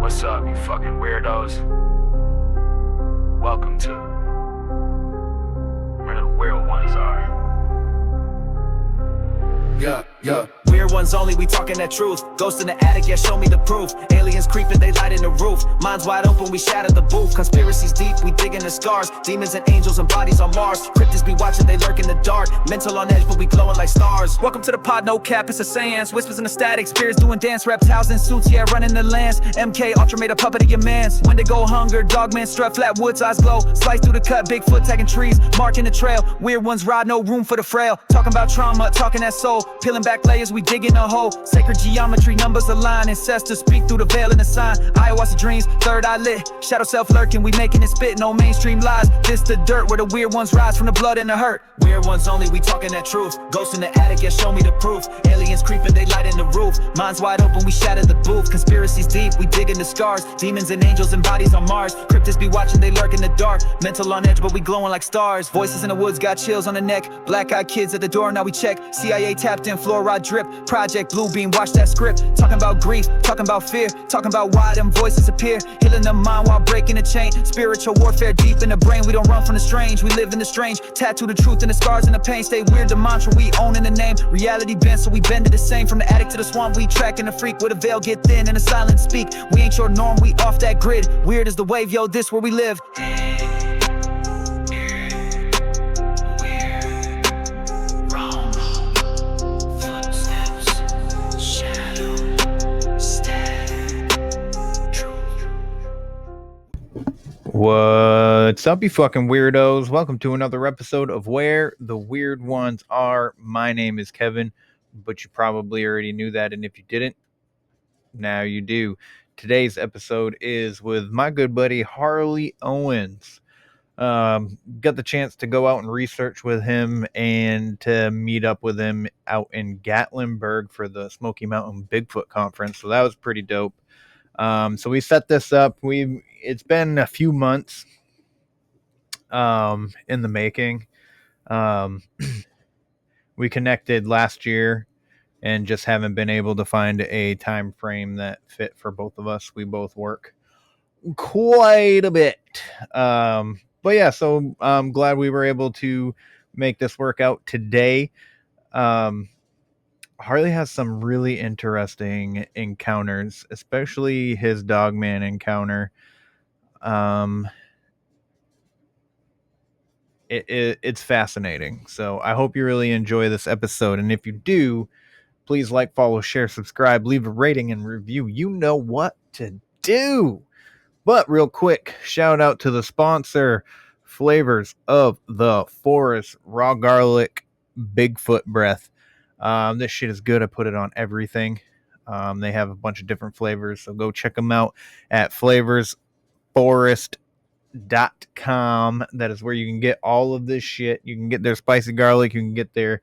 What's up, you fucking weirdos? Welcome to where the weird ones are. Yeah. Weird ones only, we talking that truth. Ghost in the attic, yeah, show me the proof. Aliens creeping, they light in the roof. Minds wide open, we shatter the booth. Conspiracies deep, we dig in the scars. Demons and angels and bodies on Mars. Cryptids be watching, they lurk in the dark. Mental on edge, but we glowing like stars. Welcome to the pod, no cap, it's a seance. Whispers in the static, spirits doing dance. Reptiles in suits, yeah, running the lands. MK Ultra made a puppet of your mans. When they go hunger, dogman strut, flat woods, eyes glow. Slice through the cut, Bigfoot tagging trees. Marking the trail, weird ones ride, no room for the frail. Talking about trauma, talking that soul. Peeling back layers, we dig in a hole. Sacred geometry, numbers align. Ancestors speak through the veil in the sign. Ayahuasca dreams, third eye lit. Shadow self lurking, we making it spit. No mainstream lies. This the dirt where the weird ones rise from the blood and the hurt. Weird ones only, we talking that truth. Ghost in the attic, yeah, show me the proof. Aliens creeping, they light in the roof. Minds wide open, we shatter the booth. Conspiracies deep, we dig in the scars. Demons and angels and bodies on Mars. Cryptids be watching, they lurk in the dark. Mental on edge, but we glowing like stars. Voices in the woods got chills on the neck. Black-eyed kids at the door, now we check. CIA tapped in, fluoride drip. Project Bluebeam, watch that script. Talking about grief, talking about fear. Talking about why them voices appear. Healing the mind while breaking the chain. Spiritual warfare deep in the brain. We don't run from the strange, we live in the strange. Tattoo the truth and the scars and the pain. Stay weird, the mantra we own in the name. Reality bends, so we bend to the same. From the attic to the swamp, we tracking the freak. Where the veil get thin and the silence speak. We ain't your norm, we off that grid. Weird as the wave, yo, this where we live. What's up, you fucking weirdos? Welcome to another episode of Where the Weird Ones Are. My name is Kevin, but you probably already knew that, and if you didn't, now you do. Today's episode is with my good buddy Harley Owens. Got the chance to go out and research with him and to meet up with him out in Gatlinburg for the Smoky Mountain Bigfoot conference, so that was pretty dope. So we set this up. It's been a few months in the making. We connected last year and just haven't been able to find a time frame that fit for both of us. We both work quite a bit. But yeah, so I'm glad we were able to make this work out today. Harley has some really interesting encounters, especially his Dogman encounter. It's fascinating. So I hope you really enjoy this episode. And if you do, please like, follow, share, subscribe, leave a rating and review. You know what to do. But real quick, shout out to the sponsor, Flavors of the Forest Raw Garlic Bigfoot Breath. This shit is good. I put it on everything. They have a bunch of different flavors, so go check them out at flavorsforest.com. That is where you can get all of this shit. You can get their spicy garlic, you can get their,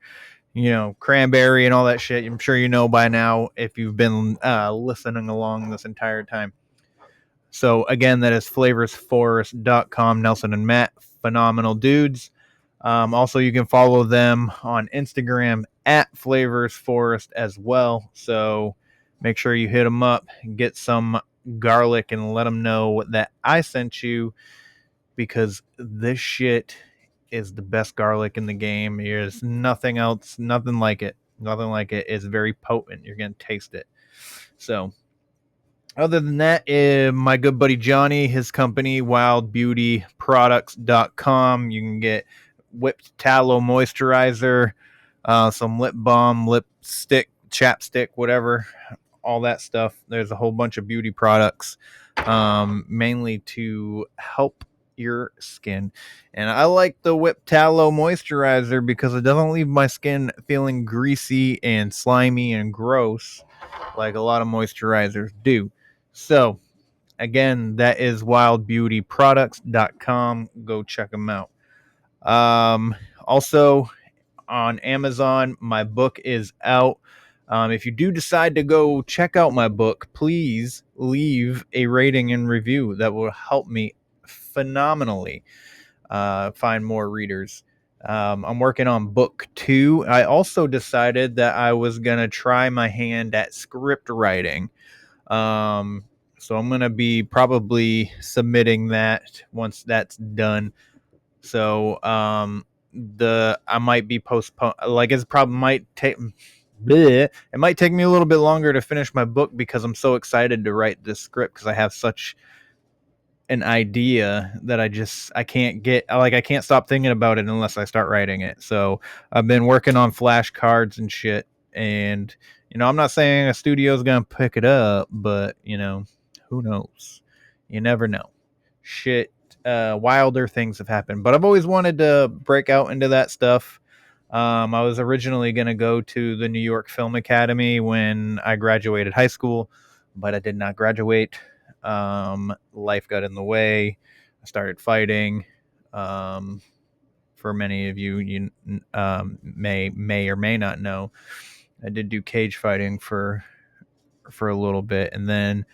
cranberry and all that shit. I'm sure you know by now if you've been listening along this entire time. So again, that is flavorsforest.com. Nelson and Matt, phenomenal dudes. Also, you can follow them on Instagram at flavorsforest as well. So make sure you hit them up and get some garlic and let them know that I sent you, because this shit is the best garlic in the game. There's nothing else, nothing like it. Nothing like it. It's very potent. You're going to taste it. So other than that, my good buddy Johnny, his company, wildbeautyproducts.com. You can get whipped tallow moisturizer, some lip balm, lipstick, chapstick, whatever, all that stuff. There's a whole bunch of beauty products, mainly to help your skin. And I like the whipped tallow moisturizer because it doesn't leave my skin feeling greasy and slimy and gross like a lot of moisturizers do. So, again, that is wildbeautyproducts.com. Go check them out. Also, on Amazon, my book is out. If you do decide to go check out my book, please leave a rating and review. That will help me phenomenally find more readers. I'm working on book 2. I also decided that I was going to try my hand at script writing. So I'm gonna be probably submitting that once that's done. So I might be postpone, like it's probably might take bleh, it might take me a little bit longer to finish my book because I'm so excited to write this script because I have such an idea that I can't get, like I can't stop thinking about it unless I start writing it. So I've been working on flashcards and shit, and I'm not saying a studio's gonna pick it up, but who knows? You never know. Shit, wilder things have happened, but I've always wanted to break out into that stuff. I was originally going to go to the New York Film Academy when I graduated high school, but I did not graduate. Life got in the way. I started fighting. For many of you, may or may not know, I did do cage fighting for a little bit, and then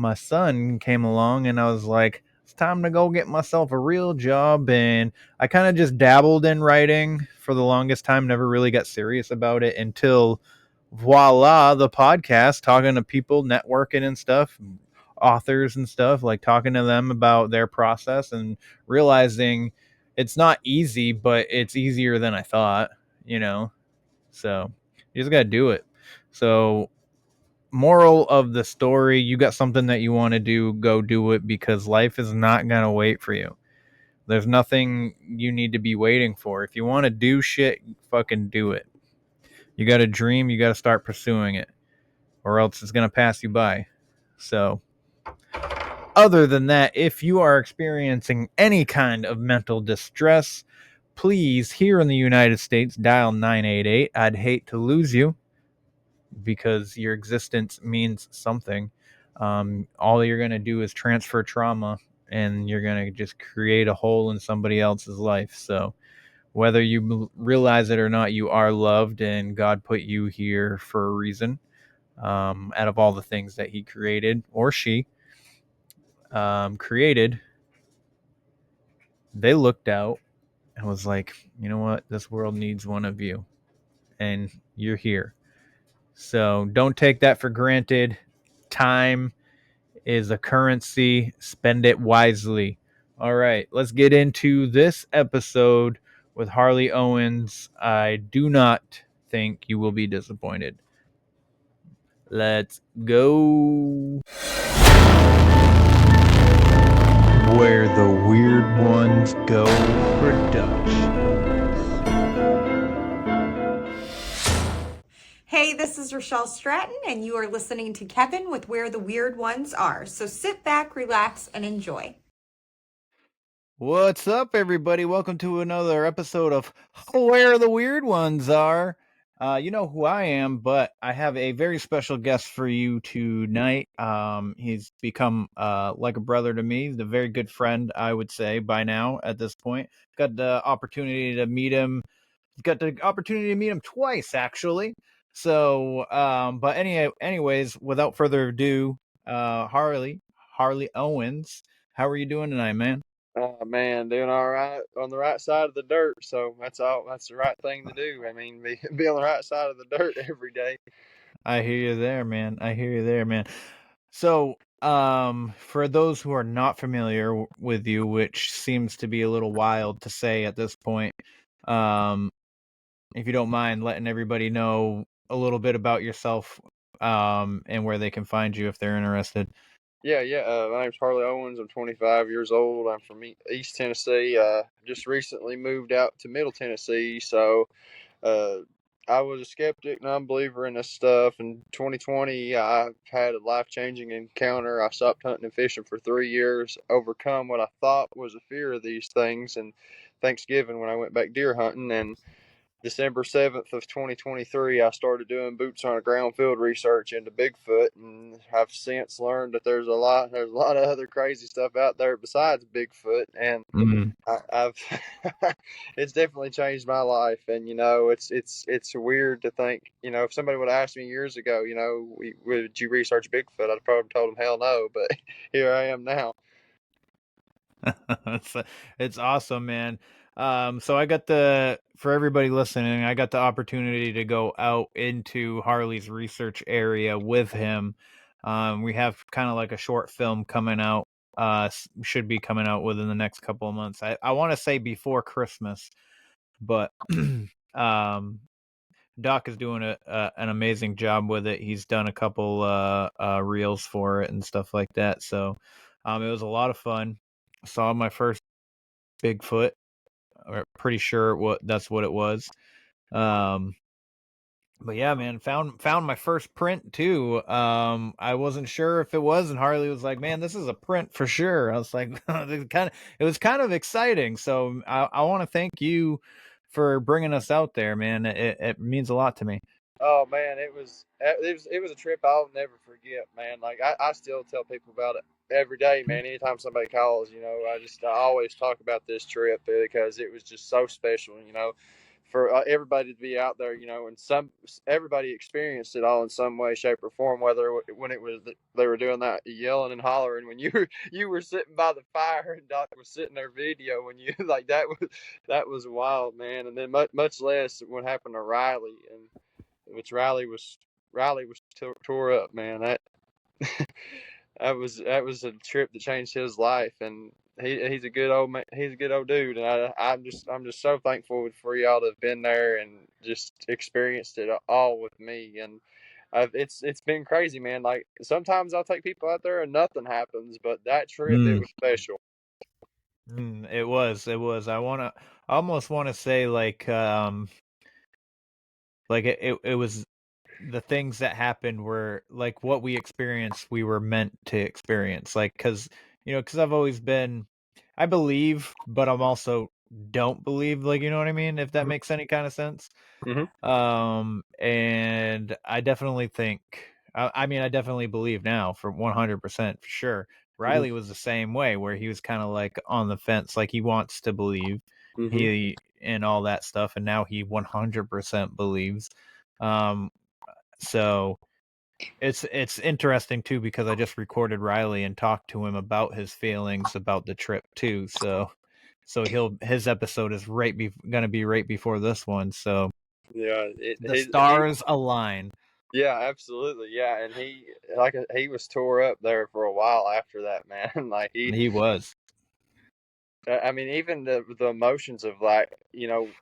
my son came along, and I was like, it's time to go get myself a real job. And I kind of just dabbled in writing for the longest time, never really got serious about it until voila, the podcast, talking to people, networking and stuff, authors and stuff, like talking to them about their process and realizing it's not easy, but it's easier than I thought, so you just got to do it. So moral of the story, you got something that you want to do, go do it, because life is not going to wait for you. There's nothing you need to be waiting for. If you want to do shit, fucking do it. You got a dream, you got to start pursuing it, or else it's going to pass you by. So other than that, if you are experiencing any kind of mental distress, please, here in the United States, dial 988. I'd hate to lose you, because your existence means something. All you're going to do is transfer trauma, and you're going to just create a hole in somebody else's life. So whether you realize it or not, you are loved, and God put you here for a reason. Out of all the things that he created, or she created, they looked out and was like, you know what? This world needs one of you, and you're here. So don't take that for granted. Time is a currency. Spend it wisely. All right, let's get into this episode with Harley Owens. I do not think you will be disappointed. Let's go. Where the weird ones go production. Hey, this is Rochelle Stratton, and you are listening to Kevin with Where the Weird Ones Are. So sit back, relax, and enjoy. What's up, everybody? Welcome to another episode of Where the Weird Ones Are. You know who I am, but I have a very special guest for you tonight. He's become like a brother to me. He's a very good friend, I would say, by now at this point. Got the opportunity to meet him. Got the opportunity to meet him twice, actually. So, but anyways, without further ado, Harley Owens, how are you doing tonight, man? Man, doing all right on the right side of the dirt. So that's all. That's the right thing to do. I mean, be on the right side of the dirt every day. I hear you there, man. I hear you there, man. So, for those who are not familiar with you, which seems to be a little wild to say at this point, um, if you don't mind letting everybody know a little bit about yourself, and where they can find you if they're interested. Yeah. My name's Harley Owens. I'm 25 years old. I'm from East Tennessee. Just recently moved out to Middle Tennessee. So, uh, I was a skeptic, non-believer in this stuff. In 2020, I had a life-changing encounter. I stopped hunting and fishing for 3 years, overcome what I thought was a fear of these things, and Thanksgiving when I went back deer hunting, and December 7th of 2023, I started doing boots on the ground field research into Bigfoot, and I've since learned that there's a lot of other crazy stuff out there besides Bigfoot, and Mm. I've it's definitely changed my life. And it's weird to think, if somebody would have asked me years ago, would you research Bigfoot, I'd probably told them hell no, but here I am now. it's awesome, man. So for everybody listening, I got the opportunity to go out into Harley's research area with him. We have kind of like a short film coming out. Should be coming out within the next couple of months. I want to say before Christmas, but Doc is doing an amazing job with it. He's done a couple reels for it and stuff like that. So it was a lot of fun. Saw my first Bigfoot. Or pretty sure that's what it was. But yeah, man, found my first print too. I wasn't sure if it was, and Harley was like, "Man, this is a print for sure." I was like, it was kind of exciting. So I want to thank you for bringing us out there, man. It means a lot to me. Oh man, it was a trip I'll never forget, man. Like I still tell people about it every day, man. Anytime somebody calls, I always talk about this trip because it was just so special, for everybody to be out there, and everybody experienced it all in some way, shape, or form. Whether when it was they were doing that yelling and hollering when you were sitting by the fire and Doc was sitting there video when you like that was wild, man. And then much less what happened to Riley and which Riley was tore up, man. That was a trip that changed his life, and he's a good old man. He's a good old dude, and I'm just so thankful for y'all to have been there and just experienced it all with me. And it's been crazy, man. Like sometimes I'll take people out there and nothing happens, but that trip it Mm, was special. it was. I almost want to say like it was the things that happened were like what we experienced we were meant to experience, like because I've always been, I believe, but I'm also don't believe, like, you know what I mean, if that makes any kind of sense. Mm-hmm. And I definitely think, I mean, I definitely believe now for 100% for sure. Riley was the same way, where he was kind of like on the fence, like he wants to believe Mm-hmm. he and all that stuff, and now he 100% believes. Um, so it's interesting too, because I just recorded Riley and talked to him about his feelings about the trip too. So his episode is gonna be right before this one. So Yeah, the stars align. yeah, absolutely. Yeah, and he was tore up there for a while after that, man. Like He was. I mean, even the emotions of like,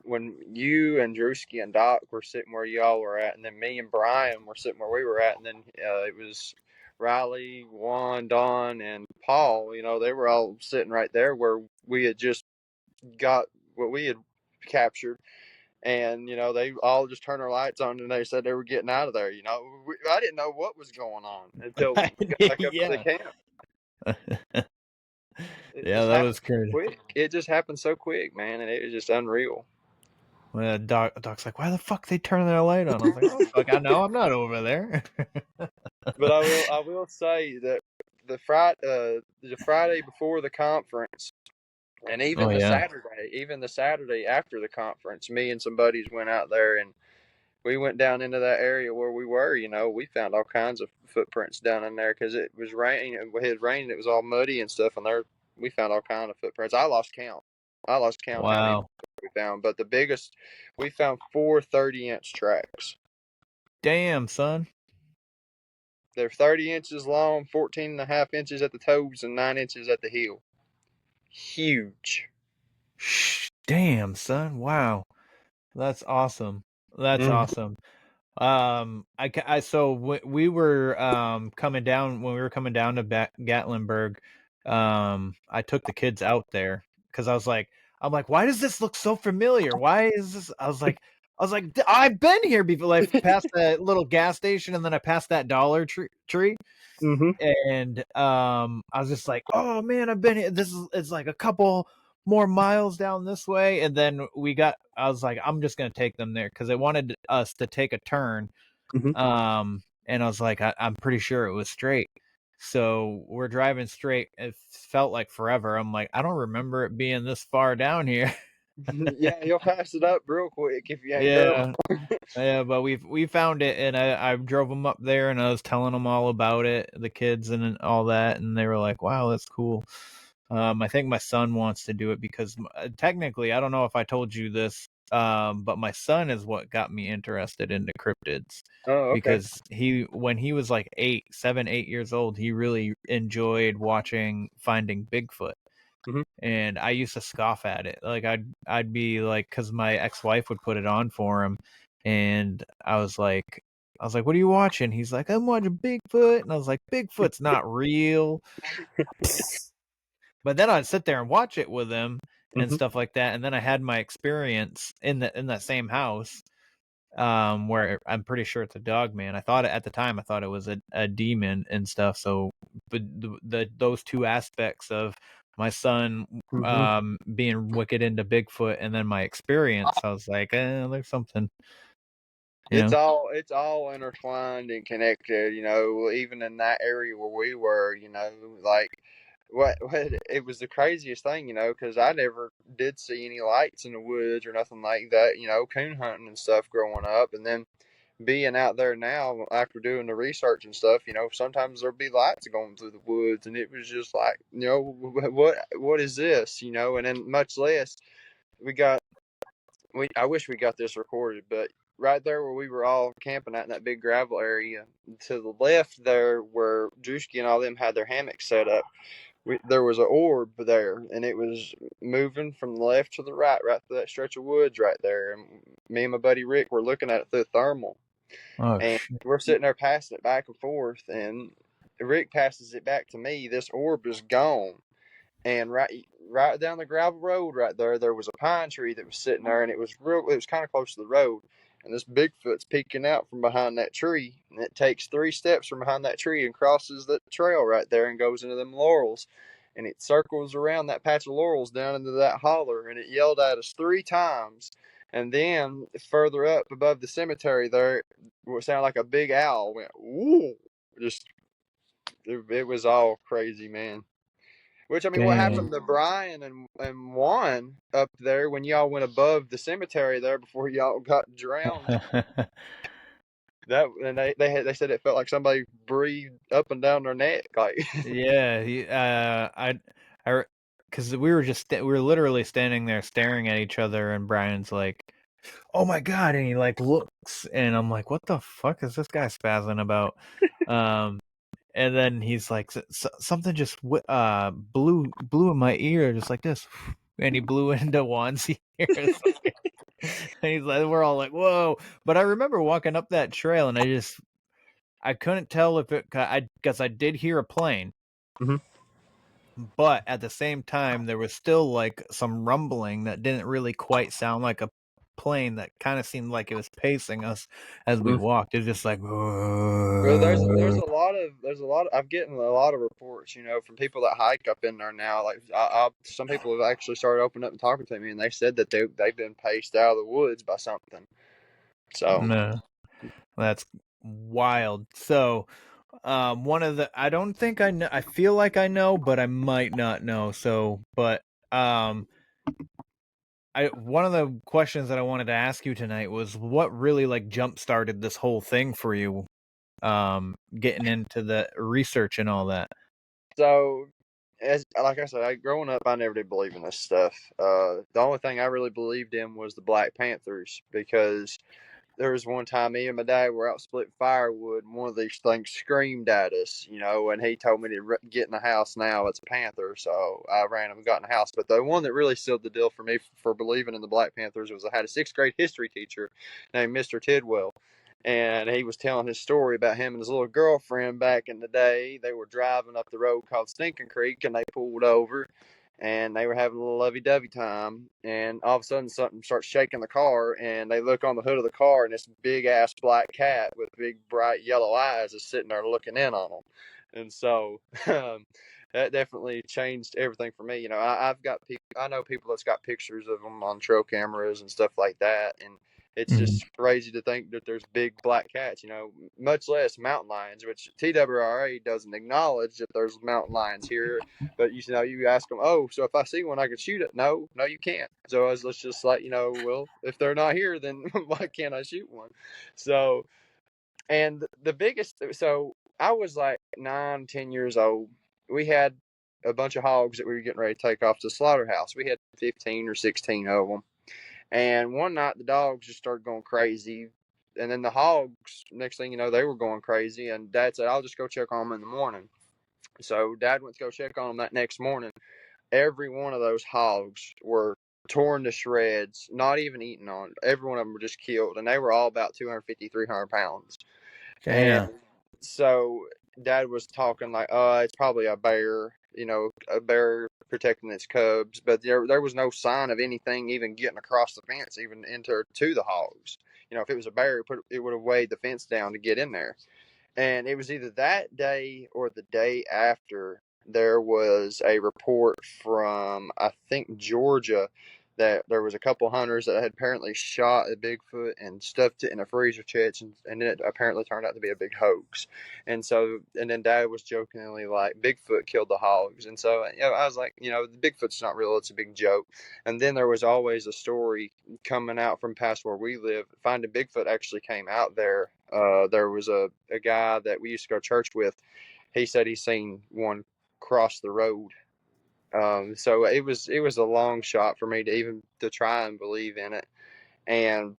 when you and Drewski and Doc were sitting where y'all were at, and then me and Brian were sitting where we were at, and then it was Riley, Juan, Don, and Paul. They were all sitting right there where we had just got what we had captured. And they all just turned their lights on, and they said they were getting out of there. I didn't know what was going on until we got back up to the Yeah. camp. It Yeah, just that happened was crazy. quick. It just happened so quick, man, and it was just unreal. Well, Doc's like, why the fuck they turn their light on? I was like, oh fuck, I know, I'm not over there. But I will say that the Friday before the conference, and Oh yeah. even the Saturday after the conference, me and some buddies went out there, and we went down into that area where we were. We found all kinds of footprints down in there because it was raining. It had rained. It was all muddy and stuff, and there we found all kinds of footprints. I lost count. How many Wow. we found, but the biggest, we found 4 30-inch tracks. Damn, son. They're 30 inches long, 14 and a half inches at the toes, and 9 inches at the heel. Huge. Damn, son. Wow. That's awesome. That's Mm. awesome. So we were coming down, when we were coming down to Gatlinburg. I took the kids out there because I'm like, why does this look so familiar? Why is this? I was like, I've been here before. Like, past that little gas station, and then I passed that Dollar Tree, Mm-hmm. and I was just like, oh man, I've been here. It's like a couple more miles down this way, and then I was like, I'm just gonna take them there because they wanted us to take a turn. Mm-hmm. And I was like, I'm pretty sure it was straight. So we're driving straight. It felt like forever. I'm like, I don't remember it being this far down here. Yeah, you'll pass it up real quick if you ain't careful. Yeah. Yeah, but we found it, and I drove them up there, and I was telling them all about it, the kids and all that, and they were like, wow, that's cool. I think my son wants to do it because technically, I don't know if I told you this, But my son is what got me interested into cryptids Oh, okay. because when he was like 8 years old, he really enjoyed watching Finding Bigfoot. Mhm. And I used to scoff at it. Like I'd be like, because my ex-wife would put it on for him, and I was like, what are you watching? He's like, I'm watching Bigfoot, and I was like, Bigfoot's not real. But then I'd sit there and watch it with him and Mhm. stuff like that, and then I had my experience in that same house, where I'm pretty sure it's a dog man. At the time I thought it was a demon and stuff. So, but those two aspects of my son Mhm. being wicked into Bigfoot and then my experience, I was like, there's something, you know. It's all intertwined and connected, even in that area where we were, like what it was the craziest thing, because I never did see any lights in the woods or nothing like that, coon hunting and stuff growing up, and then being out there now after doing the research and stuff, sometimes there'll be lights going through the woods, and it was just like, what is this, and then much less we got I wish we got this recorded, but right there where we were all camping at in that big gravel area, to the left there where Drewski and all them had their hammocks set up, there was an orb there, and it was moving from the left to the right through that stretch of woods right there. And me and my buddy Rick were looking at it through thermal, Oh and shit. we're sitting there passing it back and forth, and Rick passes it back to me. This orb is gone, and right down the gravel road right there was a pine tree that was sitting there, and it was kind of close to the road, and this Bigfoot's peeking out from behind that tree, and it takes 3 steps from behind that tree and crosses the trail right there and goes into them laurels, and it circles around that patch of laurels down into that holler, and it yelled at us 3 times. And then further up above the cemetery there, what sounded like a big owl went woo. Just it was all crazy, man. Which, I mean, what Damn. happened to Brian and Juan up there when y'all went above the cemetery there before y'all got drowned? That and they said it felt like somebody breathed up and down their neck, like. Yeah, I, because we were literally standing there staring at each other, and Brian's like, "Oh my god!" and he like looks, and I'm like, "What the fuck is this guy spazzing about?" Um, and then he's like, "Something just blew in my ear, just like this," and he blew into Juan's ears. And he's like, we're all like, "Whoa!" But I remember walking up that trail, and I couldn't tell if because I did hear a plane. Mhm. But at the same time, there was still like some rumbling that didn't really quite sound like a plane, that kind of seemed like it was pacing us as we Mhm. walked. It was just like, Well, there's a lot. I'm getting a lot of reports, from people that hike up in there now. Like, some people have actually started opening up and talking to me, and they said that they've been paced out of the woods by something. So. no, that's wild. So, one of the, I don't think I know, I feel like I know, but I might not know. So, but, one of the questions that I wanted to ask you tonight was what really like jump started this whole thing for you, getting into the research and all that. So, as like I said, growing up, I never did believe in this stuff. The only thing I really believed in was the Black Panthers, because there was one time me and my dad were out splitting firewood, and one of these things screamed at us, and he told me to get in the house now. It's a panther, so I ran and got in the house. But the one that really sealed the deal for me for believing in the Black Panthers was I had a sixth grade history teacher named Mr. Tidwell, and he was telling his story about him and his little girlfriend back in the day. They were driving up the road called Stinking Creek, and they pulled over, and they were having a little lovey-dovey time, and all of a sudden something starts shaking the car, and they look on the hood of the car, and this big-ass black cat with big, bright yellow eyes is sitting there looking in on them. And so that definitely changed everything for me. I know people that's got pictures of them on trail cameras and stuff like that, and it's just crazy to think that there's big black cats, much less mountain lions, which TWRA doesn't acknowledge that there's mountain lions here. But you ask them, oh, so if I see one, I can shoot it. No, you can't. So let's just like, well, if they're not here, then why can't I shoot one? So, and the biggest, so I was like 9, 10 years old. We had a bunch of hogs that we were getting ready to take off to the slaughterhouse. We had 15 or 16 of them. And one night the dogs just started going crazy. And then the hogs, next thing you know, they were going crazy. And Dad said, I'll just go check on them in the morning. So Dad went to go check on them that next morning. Every one of those hogs were torn to shreds, not even eaten on. Every one of them were just killed. And they were all about 250, 300 pounds. And Damn. so Dad was talking like, it's probably a bear, a bear protecting its cubs. But there was no sign of anything even getting across the fence, even into to the hogs. If it was a bear, it would have weighed the fence down to get in there. And it was either that day or the day after there was a report from, I think, Georgia, that there was a couple hunters that had apparently shot a Bigfoot and stuffed it in a freezer chest, and it apparently turned out to be a big hoax. And then Dad was jokingly like, Bigfoot killed the hogs. And so, I was like, the Bigfoot's not real, it's a big joke. And then there was always a story coming out from past where we live. Finding Bigfoot actually came out there. There was a guy that we used to go to church with. He said he seen one cross the road. So it was a long shot for me to even to try and believe in it. And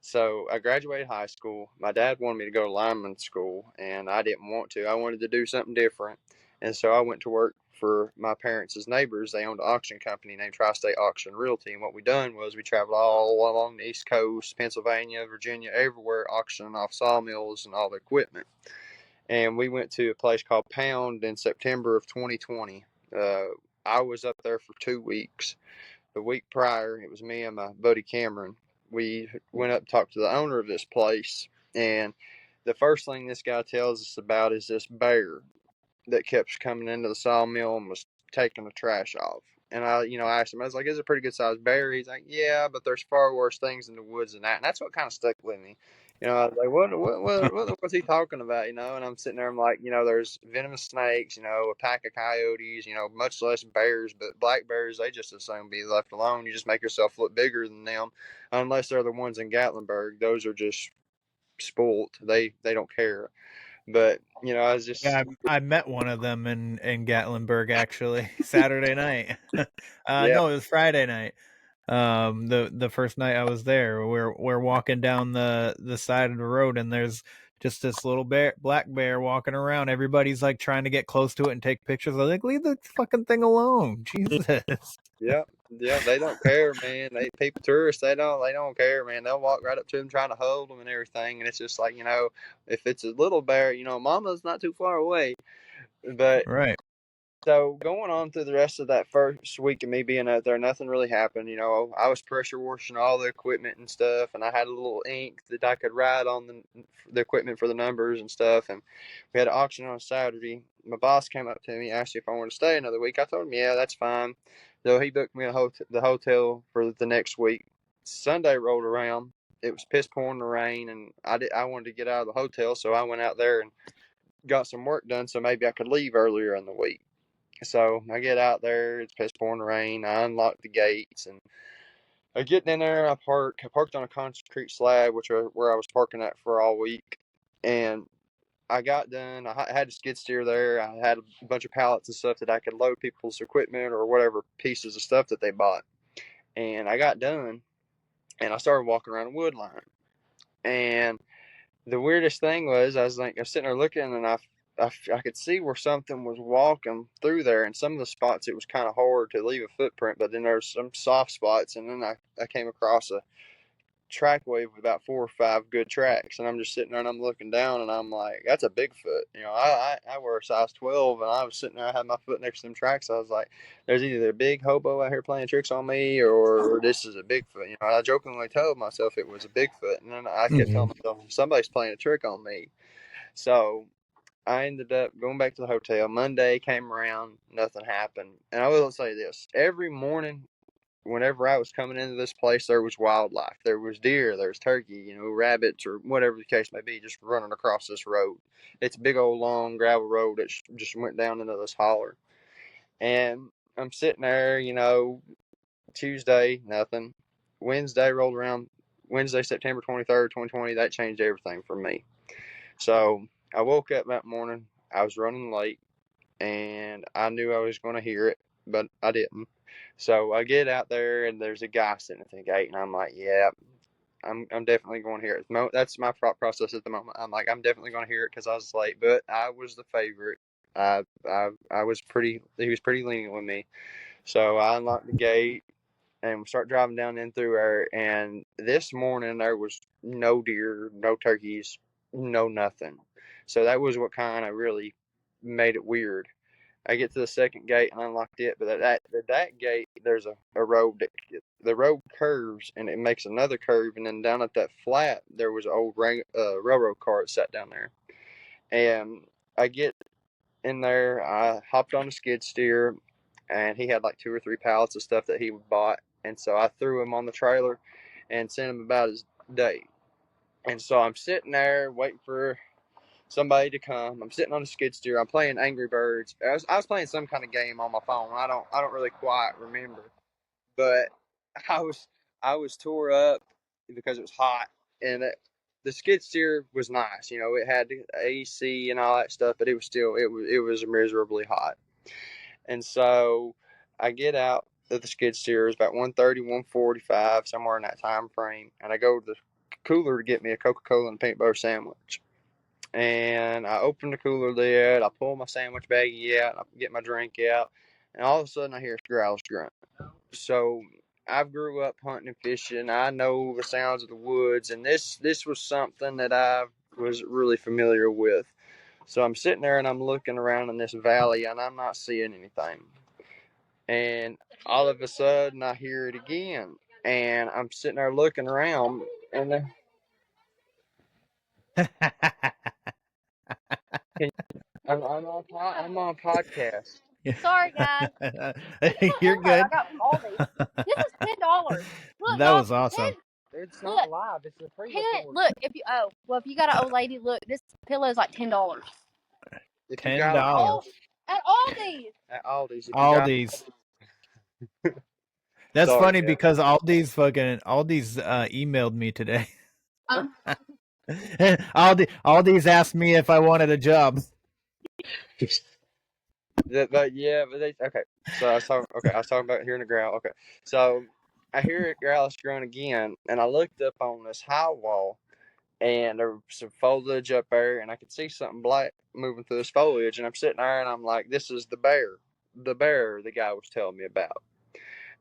so I graduated high school. My dad wanted me to go to lineman school, and I didn't want to. I wanted to do something different. And so I went to work for my parents' neighbors. They owned an auction company named Tri-State Auction Realty. And what we done was we traveled all along the East Coast, Pennsylvania, Virginia, everywhere, auctioning off sawmills and all the equipment. And we went to a place called Pound in September of 2020. I was up there for 2 weeks. The week prior, it was me and my buddy Cameron. We went up and talked to the owner of this place, and the first thing this guy tells us about is this bear that kept coming into the sawmill and was taking the trash off. And I asked him, I was like, "Is it a pretty good sized bear?" He's like, "Yeah, but there's far worse things in the woods than that." And that's what kind of stuck with me. I was like, what was he talking about? And I'm sitting there, I'm like, there's venomous snakes, a pack of coyotes, much less bears, but black bears, they just assume be left alone. You just make yourself look bigger than them, unless they're the ones in Gatlinburg. Those are just spoilt. They don't care. But I was just, Yeah, I met one of them in Gatlinburg actually Saturday night. yeah, No, it was Friday night. The first night I was there, we're walking down the side of the road, and there's just this little black bear walking around. Everybody's like trying to get close to it and take pictures. I'm like, leave the fucking thing alone, Jesus. yeah, yeah. They don't care, man. Tourists, they don't care, man. They'll walk right up to them trying to hold them and everything. And it's just like, if it's a little bear, Mama's not too far away. But Right. so going on through the rest of that first week of me being out there, nothing really happened. I was pressure washing all the equipment and stuff, and I had a little ink that I could write on the equipment for the numbers and stuff. And we had an auction on Saturday. My boss came up to me, asked me if I wanted to stay another week. I told him, yeah, that's fine. So he booked me the hotel for the next week. Sunday rolled around. It was piss pouring the rain, and I wanted to get out of the hotel, so I went out there and got some work done, so maybe I could leave earlier in the week. So I get out there, it's piss pouring rain. I unlock the gates and I get in there. I parked on a concrete slab, where I was parking at for all week. And I got done. I had a skid steer there. I had a bunch of pallets and stuff that I could load people's equipment or whatever pieces of stuff that they bought. And I got done and I started walking around a wood line. And the weirdest thing was, I was sitting there looking, and I could see where something was walking through there. And some of the spots it was kind of hard to leave a footprint, but then there's some soft spots. And then I came across a trackway with about 4 or 5 good tracks, and I'm just sitting there and I'm looking down, and I'm like, that's a Bigfoot. I wear a size 12, and I was sitting there, I had my foot next to them tracks. I was like, there's either a big hobo out here playing tricks on me, or this is a Bigfoot. I jokingly told myself it was a Bigfoot, and then I kept telling myself somebody's playing a trick on me. So I ended up going back to the hotel. Monday came around, nothing happened. And I will say this: every morning, whenever I was coming into this place, there was wildlife. There was deer, there was turkey, rabbits, or whatever the case may be, just running across this road. It's a big old long gravel road that just went down into this holler. And I'm sitting there, Tuesday, nothing. Wednesday rolled around. Wednesday, September 23rd, 2020, that changed everything for me. So I woke up that morning. I was running late, and I knew I was going to hear it, but I didn't. So I get out there and there's a guy sitting at the gate, and I'm like, yeah, I'm definitely going to hear it. That's my thought process at the moment. I'm like, I'm definitely going to hear it because I was late, but I was the favorite. I was pretty. He was pretty lenient with me, so I unlocked the gate and we start driving down in through there. And this morning there was no deer, no turkeys, no nothing. So that was what kind of really made it weird. I get to the second gate and unlocked it, but at that gate there's a road that the road curves and it makes another curve, and then down at that flat there was an old railroad car that sat down there. And I get in there, I hopped on a skid steer, and he had like 2 or 3 pallets of stuff that he bought, and so I threw him on the trailer and sent him about his day. And so I'm sitting there waiting for somebody to come. I'm sitting on a skid steer. I'm playing Angry Birds. I was playing some kind of game on my phone. I don't really quite remember, but I was I was tore up because it was hot, and the skid steer was nice. You know, it had the AC and all that stuff, but it was miserably hot. And so I get out of the skid steer. It's about 1:30, 1:45, somewhere in that time frame, and I go to the cooler to get me a Coca-Cola and peanut butter sandwich. And I open the cooler lid, I pull my sandwich baggie out, I get my drink out, and all of a sudden I hear growls grunt. So I've grew up hunting and fishing. I know the sounds of the woods, and this was something that I was really familiar with. So I'm sitting there and I'm looking around in this valley, and I'm not seeing anything. And all of a sudden I hear it again, and I'm sitting there looking around, and I'm on podcast. Sorry, guys. You're Remember, I good. got all these. This is $10. Look, That y'all, was awesome. It's Look. not live. It's a pre-recorded. look. If you got an old lady, look, this pillow is like $10 If you got them $10. at Aldi's. at Aldi's, if you got Aldi's. That's sorry, funny yeah. because Aldi's emailed me today. Aldi's asked me if I wanted a job. But yeah, but they okay. So I was talking about hearing a growl. Okay, so I hear it growl grunt again, and I looked up on this high wall, and there was some foliage up there, and I could see something black moving through this foliage, and I'm sitting there, and I'm like, "This is the bear the guy was telling me about."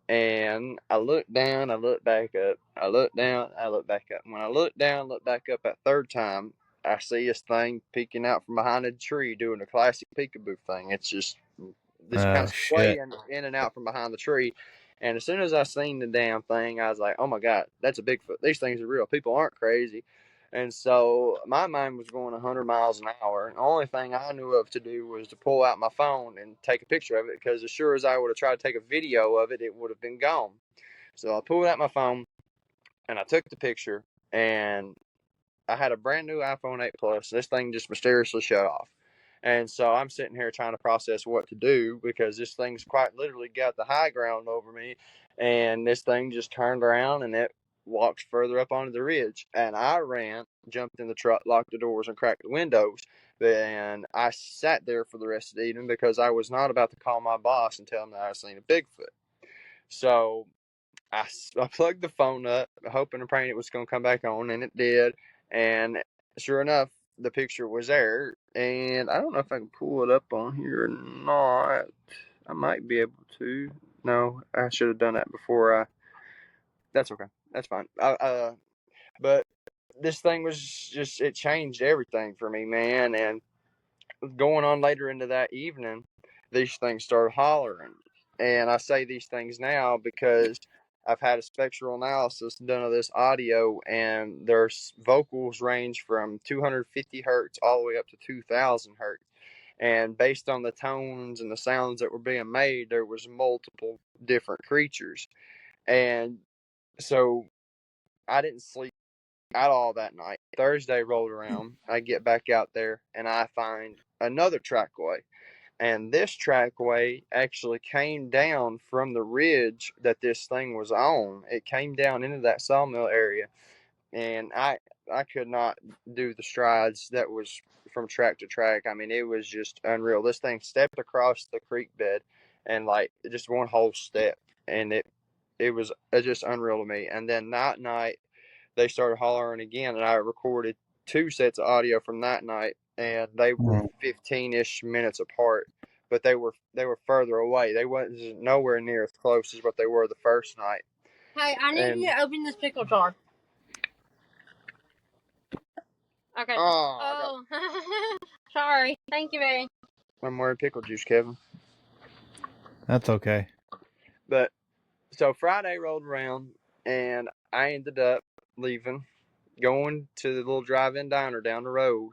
And I looked down, I looked back up, I looked down, I looked back up. When I looked down, looked back up that third time, I see this thing peeking out from behind a tree doing a classic peekaboo thing. It's just this kind Oh, of shit. swaying in and out from behind the tree. And as soon as I seen the damn thing, I was like, oh my God, that's a Bigfoot. These things are real. People aren't crazy. And so my mind was going 100 miles an hour. And the only thing I knew of to do was to pull out my phone and take a picture of it, because as sure as I would have tried to take a video of it, it would have been gone. So I pulled out my phone and I took the picture, and I had a brand new iPhone 8 Plus. This thing just mysteriously shut off. And so I'm sitting here trying to process what to do, because this thing's quite literally got the high ground over me. And this thing just turned around and it walked further up onto the ridge. And I ran, jumped in the truck, locked the doors, and cracked the windows. And I sat there for the rest of the evening because I was not about to call my boss and tell him that I seen a Bigfoot. So I plugged the phone up, hoping and praying it was going to come back on, and it did. And sure enough, the picture was there. And I don't know if I can pull it up on here or not. I might be able to. No, I should have done that before I. That's okay. That's fine. But this thing was just, it changed everything for me, man. And going on later into that evening, these things started hollering. And I say these things now because I've had a spectral analysis done of this audio, and their vocals range from 250 hertz all the way up to 2000 hertz. And based on the tones and the sounds that were being made, there was multiple different creatures. And so I didn't sleep at all that night. Thursday rolled around. I get back out there and I find another trackway. And this trackway actually came down from the ridge that this thing was on. It came down into that sawmill area. And I could not do the strides that was from track to track. I mean, it was just unreal. This thing stepped across the creek bed, and like just one whole step. and it was just unreal to me. And then that night they started hollering again, and I recorded 2 sets of audio from that night, and they were 15-ish minutes apart, but they were further away. They wasn't nowhere near as close as what they were the first night. Hey, I need you to open this pickle jar. Okay. Oh, Sorry. Thank you, very. I'm wearing pickle juice, Kevin. That's okay. But so Friday rolled around, and I ended up leaving, going to the little drive-in diner down the road,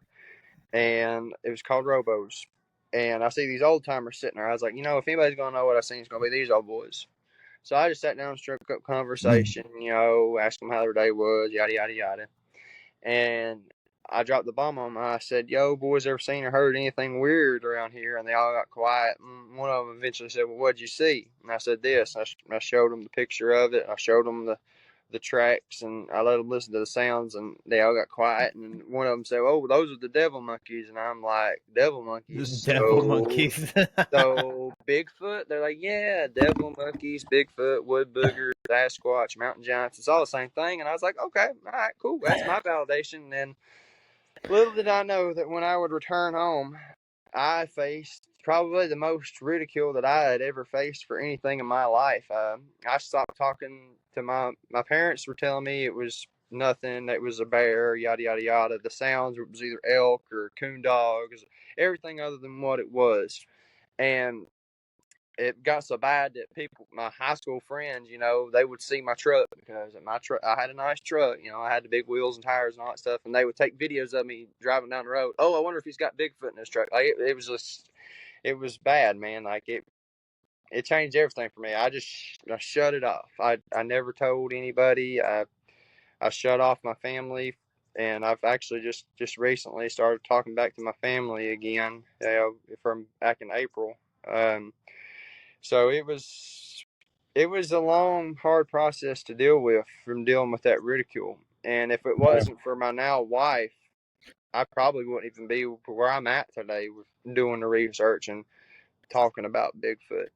and it was called Robo's. And I see these old timers sitting there. I was like, if anybody's gonna know what I seen, it's gonna be these old boys. So I just sat down and struck up conversation, asked them how their day was, yada yada yada. And I dropped the bomb on them. I said, "Yo, boys, ever seen or heard anything weird around here?" And they all got quiet. And one of them eventually said, "Well, what'd you see?" And I said, "This." I showed them the picture of it. I showed them the tracks, and I let them listen to the sounds, and they all got quiet. And one of them said, "Oh, those are the devil monkeys." And I'm like, "Devil monkeys?" Devil monkeys. So Bigfoot, they're like, "Yeah, devil monkeys, Bigfoot, wood boogers, Sasquatch, mountain giants. It's all the same thing." And I was like, "Okay, all right, cool. That's my validation." And little did I know that when I would return home, I faced probably the most ridicule that I had ever faced for anything in my life. I stopped talking to my parents were telling me it was nothing, it was a bear, yada, yada, yada. The sounds, it was either elk or coon dogs, everything other than what it was. And it got so bad that people, my high school friends, they would see my truck, because my truck, I had a nice truck, I had the big wheels and tires and all that stuff, and they would take videos of me driving down the road. Oh, I wonder if he's got Bigfoot in his truck. Like it was just, it was bad, man. Like it changed everything for me. I shut it off. I never told anybody. I shut off my family, and I've actually just recently started talking back to my family again, from back in April. So it was a long, hard process to deal with, from dealing with that ridicule. And if it wasn't for my now wife, I probably wouldn't even be where I'm at today with doing the research and talking about Bigfoot.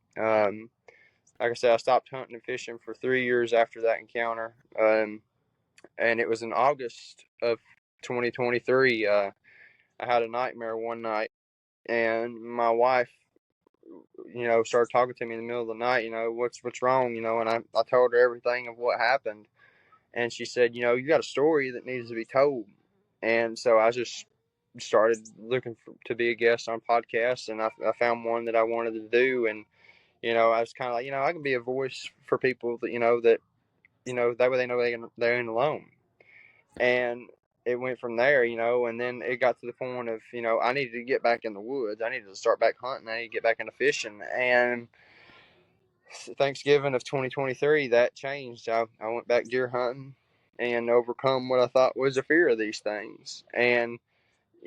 Like I said, I stopped hunting and fishing for 3 years after that encounter. And it was in August of 2023. I had a nightmare one night, and my wife, started talking to me in the middle of the night, what's wrong, and I told her everything of what happened. And she said, you got a story that needs to be told. And so I just started looking to be a guest on podcasts, and I found one that I wanted to do. And, I was kind of like, I can be a voice for people that, that way they know they ain't alone. And it went from there, and then it got to the point of, I needed to get back in the woods. I needed to start back hunting. I needed to get back into fishing. And Thanksgiving of 2023, that changed. I went back deer hunting and overcome what I thought was a fear of these things. And,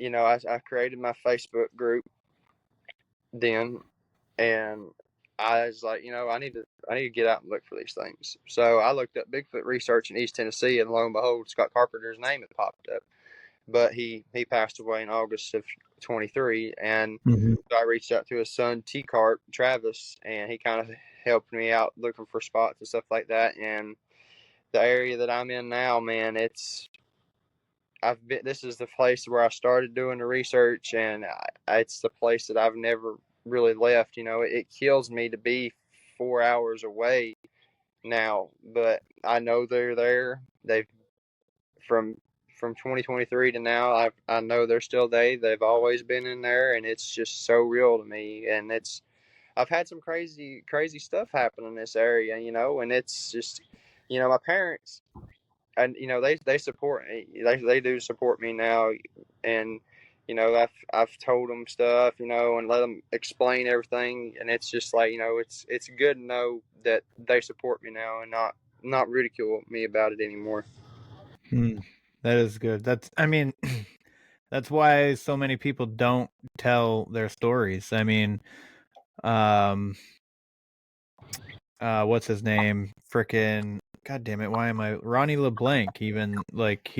I created my Facebook group then, and I was like, I need to get out and look for these things. So I looked up Bigfoot research in East Tennessee, and lo and behold, Scott Carpenter's name had popped up. But he passed away in August of 23, and I reached out to his son T Cart Travis, and he kind of helped me out looking for spots and stuff like that. And the area that I'm in now, man, this is the place where I started doing the research, and it's the place that I've never really left. It kills me to be 4 hours away now, but I know they're there. They've from 2023 to now, I know they're still they've always been in there, and it's just so real to me. And I've had some crazy stuff happen in this area, and it's just, my parents, and they support me. They do support me now. And I've told them stuff, and let them explain everything, and it's just like, it's good to know that they support me now and not ridicule me about it anymore. That is good. I mean, that's why so many people don't tell their stories. I mean, what's his name? Frickin' God damn it! Why am I Ronnie LeBlanc? Even like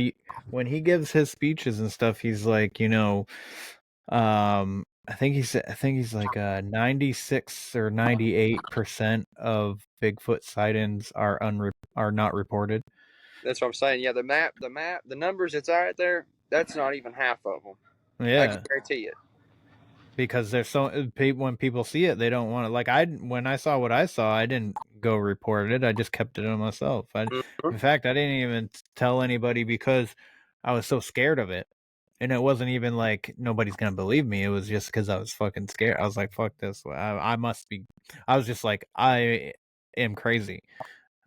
when he gives his speeches and stuff, he's like, I think he's like 96 or 98% of Bigfoot sightings are not reported. That's what I'm saying. Yeah, the numbers that's out there, that's not even half of them. I can Yeah, guarantee it. because there's when people see it, they don't want to. Like when I saw what I saw, I didn't go report it. I just kept it to myself. Mhm. In fact, I didn't even tell anybody because I was so scared of it. And it wasn't even like nobody's gonna believe me. It was just because I was fucking scared. I was like, "Fuck this! I must be." I was just like, "I am crazy."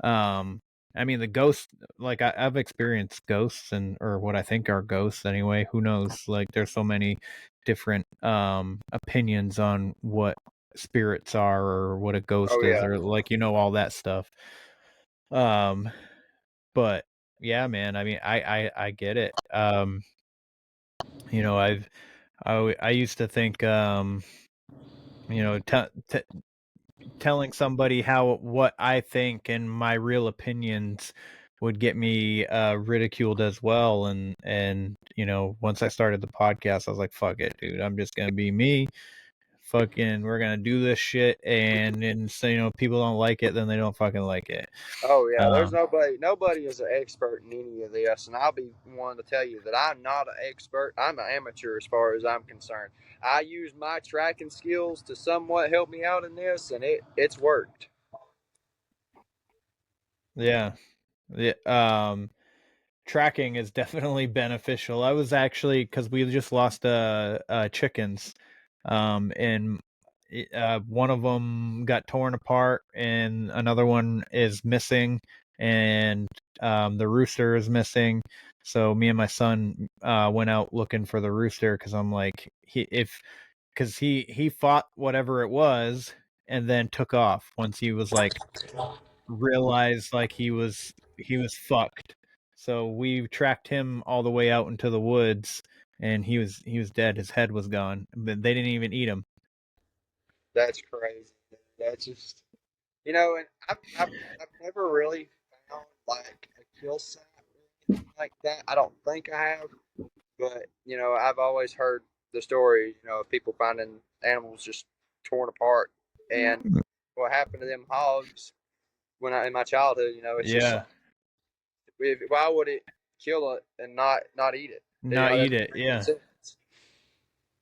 Um, I mean, the ghost. Like I've experienced ghosts or what I think are ghosts anyway. Who knows? Like, there's so many different opinions on what spirits are or what a Oh ghost is, yeah. or like all that stuff. Um, but yeah, man. I mean, I get it. You know, I used to think, you know, telling somebody what I think and my real opinions would get me ridiculed as well. And once I started the podcast, I was like, fuck it, dude. I'm just gonna be me. Fucking, we're gonna do this shit, and so people don't like it, then they don't fucking like it. Oh yeah. There's Um, nobody is an expert in any of this, and I'll be one to tell you that I'm not an expert. I'm an amateur as far as I'm concerned. I use my tracking skills to somewhat help me out in this, and it's worked. yeah, yeah. Tracking is definitely beneficial. I was actually, because we just lost chickens, and one of them got torn apart, and another one is missing, and the rooster is missing. So me and my son went out looking for the rooster because I'm like, he fought whatever it was and then took off once he was like realized like he was fucked. So we tracked him all the way out into the woods, and he was dead. His head was gone, but they didn't even eat him. That's crazy. That's just and I've never really found like a kill site or anything like that. I don't think I have, but I've always heard the story, of people finding animals just torn apart, and what happened to them hogs when I in my childhood. It's just Yeah, like, why would it kill it and not eat it? not That eat doesn't it. make any Yeah, sense.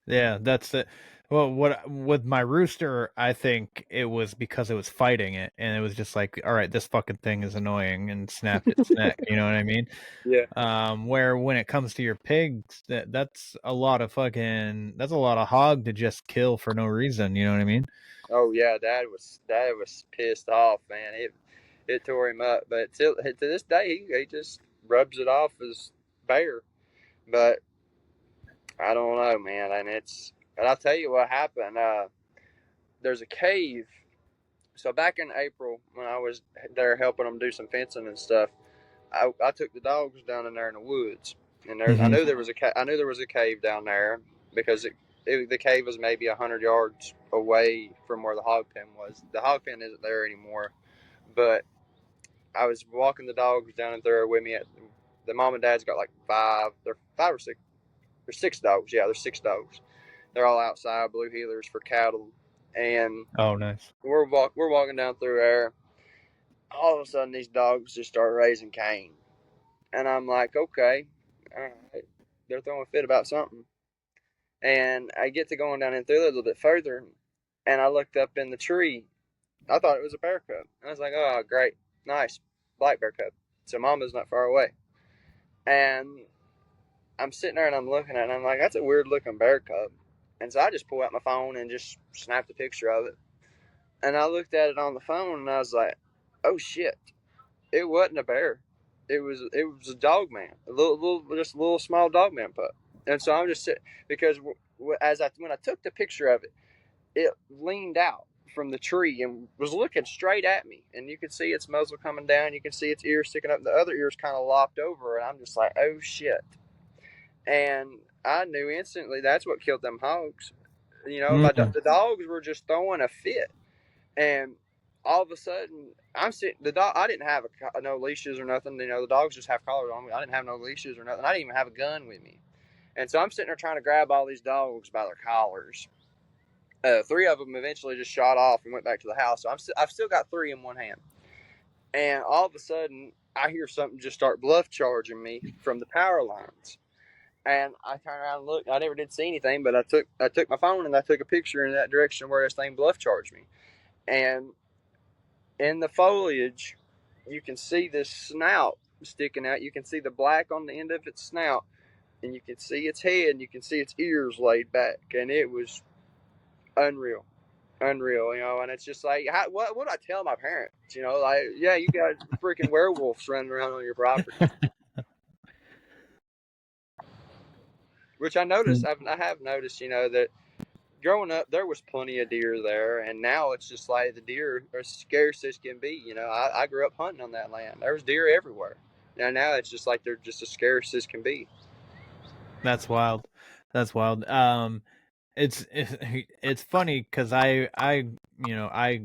yeah, that's it. Well, what with my rooster, I think it was because it was fighting it, and it was just like, all right, this fucking thing is annoying, and snapped its neck. You know what I mean? Yeah. Where when it comes to your pigs, that's a lot of hog to just kill for no reason. You know what I mean? Oh yeah, Dad was pissed off, man. It tore him up, but to this day he just rubs it off as bear. But I don't know, man. But I'll tell you what happened. There's a cave. So back in April when I was there helping them do some fencing and stuff, I took the dogs down in there in the woods, and I Mm-hmm. knew I knew there was a cave down there because the cave was maybe 100 yards away from where the hog pen was. The hog pen isn't there anymore, but I was walking the dogs down in there with me. The mom and dad's got like five or six. There's six dogs. Yeah, there's six dogs. They're all outside blue heelers for cattle, and Oh, nice. we're walking down through there. All of a sudden, these dogs just start raising Cain, and I'm like, okay, all right, they're throwing a fit about something. And I get to going down in through a little bit further, and I looked up in the tree. I thought it was a bear cub. I was like, oh, great, nice, black bear cub. So mama's not far away, and I'm sitting there and I'm looking at it, and I'm like, that's a weird looking bear cub. And so I just pull out my phone and just snapped a picture of it. And I looked at it on the phone and I was like, oh shit, it wasn't a bear. It was a dog man, just a little small dog man pup. And so I'm just sitting because when I took the picture of it, it leaned out from the tree and was looking straight at me. And you could see its muzzle coming down. You could see its ears sticking up. The other ears kind of lopped over. And I'm just like, oh shit. And I knew instantly that's what killed them hogs. Mm. The dogs were just throwing a fit, and all of a sudden I'm sitting. The dog. I didn't have no leashes or nothing. The dogs just have collars on me. I didn't have no leashes or nothing. I didn't even have a gun with me, and so I'm sitting there trying to grab all these dogs by their collars, Three of them eventually just shot off and went back to the house. So I've still got three in one hand. And all of a sudden, I hear something just start bluff charging me from the power lines. And I turn around and look. I never did see anything, but I took my phone and I took a picture in that direction where this thing bluff charged me. And in the foliage, you can see this snout sticking out. You can see the black on the end of its snout, and you can see its head, and you can see its ears laid back, and it was unreal, unreal, you know. And it's just like, what would I tell my parents? You know, like, yeah, you got freaking werewolves running around on your property. Which I noticed, I have noticed, you know, that growing up there was plenty of deer there, and now it's just like the deer are scarce as can be. You know, I grew up hunting on that land. There was deer everywhere. Now it's just like they're just as scarce as can be. That's wild. That's wild. It's funny because I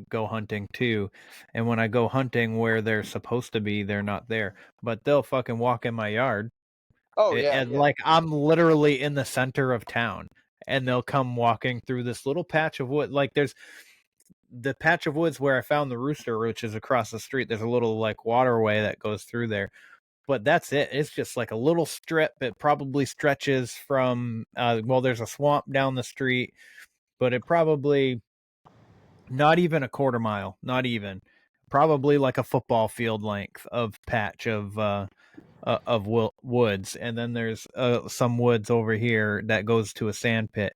go hunting too, and when I go hunting where they're supposed to be, they're not there. But they'll fucking walk in my yard, Oh yeah, and yeah. like I'm literally in the center of town, and they'll come walking through this little patch of wood. Like there's the patch of woods where I found the rooster, which is across the street. There's a little like waterway that goes through there, but that's it. It's just like a little strip. It probably stretches from there's a swamp down the street, but it probably not even a quarter mile, not even, probably like a football field length of patch of woods, and then there's some woods over here that goes to a sand pit.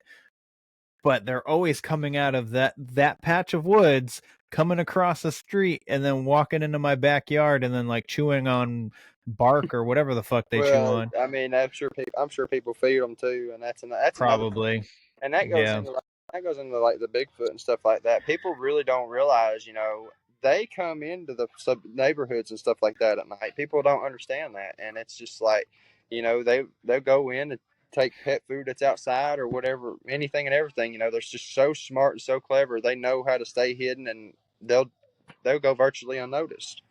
But they're always coming out of that patch of woods, coming across the street, and then walking into my backyard, and then like chewing on bark or whatever the fuck they chew Well, on. I mean, I'm sure people feed them too, and that's another thing. Probably, And yeah. that goes into like the Bigfoot and stuff like that. People really don't realize, you know, they come into the sub neighborhoods and stuff like that at night. People don't understand that, and it's just like, you know, they'll go in and take pet food that's outside or whatever, anything and everything. You know, they're just so smart and so clever. They know how to stay hidden, and they'll go virtually unnoticed.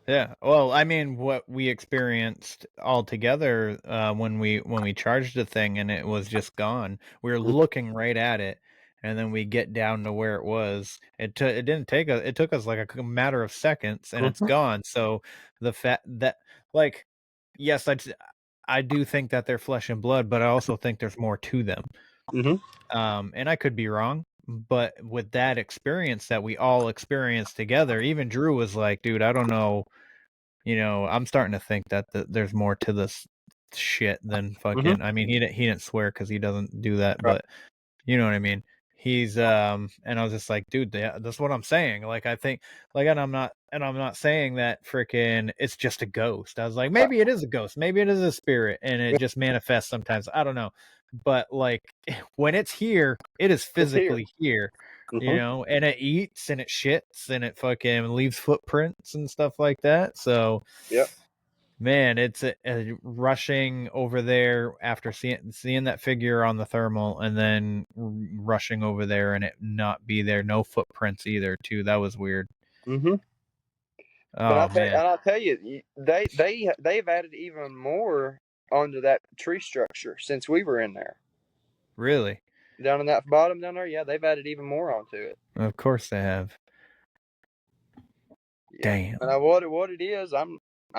Yeah. Well, I mean, what we experienced all together when we charged the thing and it was just gone. We were looking right at it, and then we get down to where it was. It didn't take us. It took us like a matter of seconds, and it's gone. So the fact that, like, yes, I do think that they're flesh and blood, but I also think there's more to them. And I could be wrong, but with that experience that we all experienced together, even Drew was like, dude, I don't know, I'm starting to think that there's more to this shit than fucking. I mean, he didn't swear because he doesn't do that, Right. but you know what I mean. He's and I was just like, dude, that's what I'm saying. Like, I think, like, and I'm not saying that freaking it's just a ghost. I was like, maybe it is a ghost, maybe it is a spirit, and it just manifests sometimes. I don't know, but like when it's here, it is It's here. physically here. And it eats and it shits and it fucking leaves footprints and stuff like that. So, Yep. man, it's a rushing over there after seeing that figure on the thermal, and then rushing over there and it not be there, no footprints either. Too, that was weird. But Oh man, I'll tell you, they've added even more onto that tree structure since we were in there. really? Down in that bottom down there, yeah, they've added even more onto it. Of course they have. Yeah. Damn. And what it is, I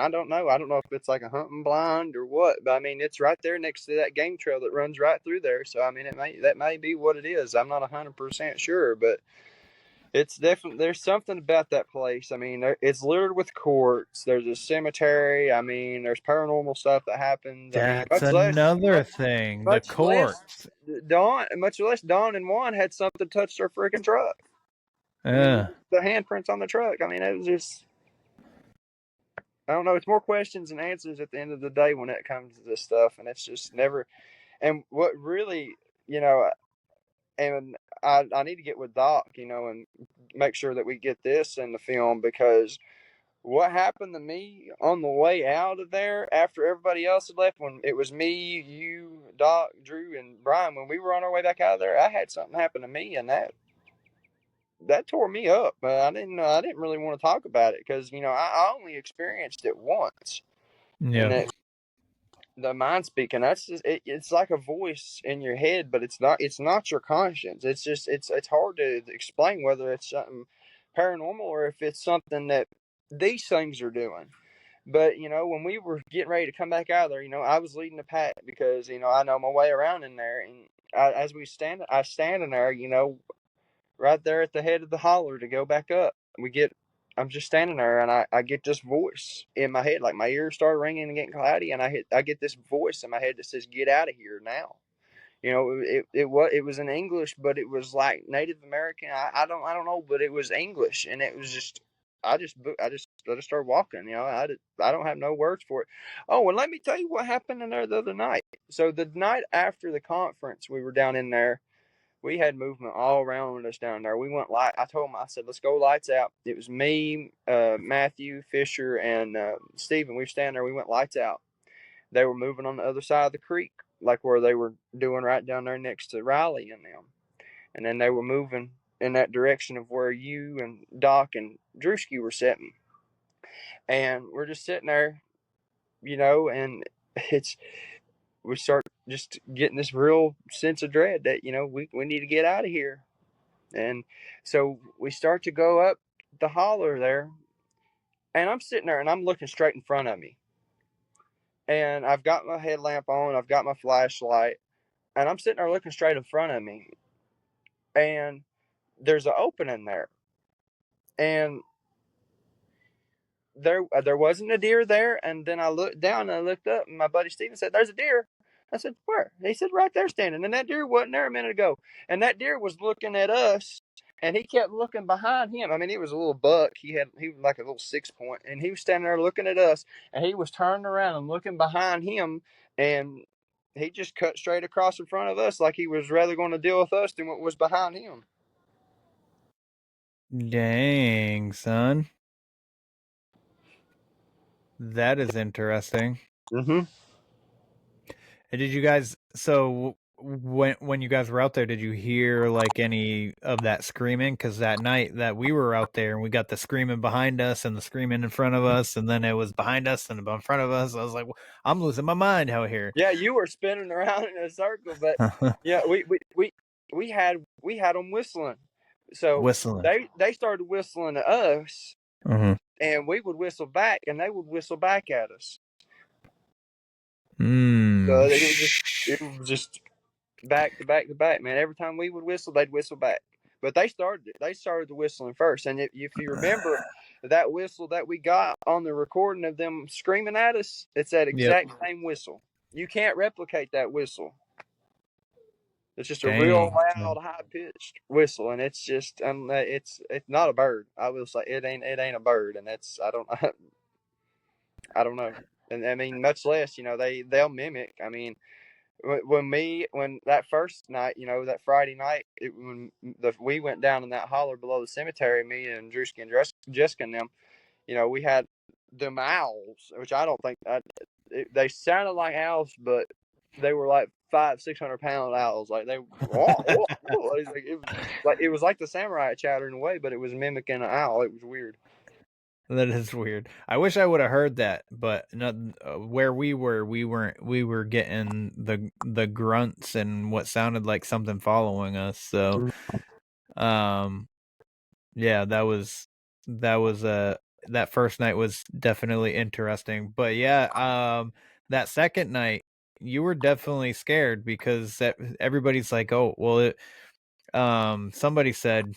don't know. I don't know if it's like a hunting blind or what, but I mean it's right there next to that game trail that runs right through there. So I mean that may be what it is. I'm not 100% sure, but it's definitely, there's something about that place. I mean, it's littered with courts. There's a cemetery. I mean, there's paranormal stuff that happens. I mean, That's another thing. The courts. Much less Dawn and Juan had something touch their freaking truck. I mean, Yeah. the handprints on the truck. I mean, it was just, I don't know. It's more questions than answers at the end of the day when it comes to this stuff, and it's just never. And what really, you know, and I need to get with Doc, you know, and make sure that we get this in the film, because what happened to me on the way out of there after everybody else had left, when it was me, you, Doc, Drew, and Brian, when we were on our way back out of there, I had something happen to me, and that tore me up. I didn't really want to talk about it because, you know, I only experienced it once, Yeah. and the mind speaking. That's just it's like a voice in your head, but it's not your conscience. It's just it's hard to explain whether it's something paranormal or if it's something that these things are doing. But when we were getting ready to come back out of there, I was leading the pack because I know my way around in there, and as I stand in there, right there at the head of the holler to go back up. I'm just standing there, and I get this voice in my head, like my ears start ringing and getting cloudy, and I get this voice in my head that says, "Get out of here now." It was in English, but it was like Native American. I don't know, but it was English, and it was just I just started walking. I don't have no words for it. Oh, and let me tell you what happened in there the other night. So the night after the conference, we were down in there. We had movement all around us down there. We went light. I told him, I said, let's go lights out. It was me, Matthew, Fisher, and Steven. We were standing there. We went lights out. They were moving on the other side of the creek, like where they were doing right down there next to Riley and them. And then they were moving in that direction of where you and Doc and Drewski were sitting. And we're just sitting there, and it's we start just getting this real sense of dread that we need to get out of here. And so we start to go up the holler there, and I'm sitting there and I'm looking straight in front of me, and I've got my headlamp on, I've got my flashlight, and I'm sitting there looking straight in front of me, and there's an opening there, and there wasn't a deer there. And then I looked down and I looked up, and my buddy Steven said, "There's a deer." I said, "Where?" He said, "Right there standing." And that deer wasn't there a minute ago. And that deer was looking at us, and he kept looking behind him. I mean, he was a little buck. He was like a little 6-point, and he was standing there looking at us, and he was turning around and looking behind him, and he just cut straight across in front of us like he was rather going to deal with us than what was behind him. Dang, son. That is interesting. Mm-hmm. And did you guys? So when you guys were out there, did you hear like any of that screaming? Because that night that we were out there, and we got the screaming behind us and the screaming in front of us, and then it was behind us and in front of us. I was like, I'm losing my mind out here. Yeah, you were spinning around in a circle, but yeah, we had them whistling. So Whistling. they started whistling at us, Mm-hmm. and we would whistle back, and they would whistle back at us. So it was just back to back to back, man. Every time we would whistle, they'd whistle back. But they started it. They started the whistling first. And if you remember that whistle that we got on the recording of them screaming at us, it's that exact same whistle. You can't replicate that whistle. It's just a real loud, high pitched whistle, and it's just it's not a bird. I will say it ain't a bird, and that's I don't know. And I mean, much less they'll mimic. I mean, when that first night, that Friday night, we went down in that holler below the cemetery, me and Drewski and Jessica and them, we had them owls, which I don't think they sounded like owls, but they were like 500-600 pound owls. Like they, it was like the samurai chatter in a way, but it was mimicking an owl. It was weird. That is weird. I wish I would have heard that, but not where we were. We were getting the grunts and what sounded like something following us. So, yeah, that first night was definitely interesting. But yeah, that second night you were definitely scared because everybody's like, oh, well, somebody said,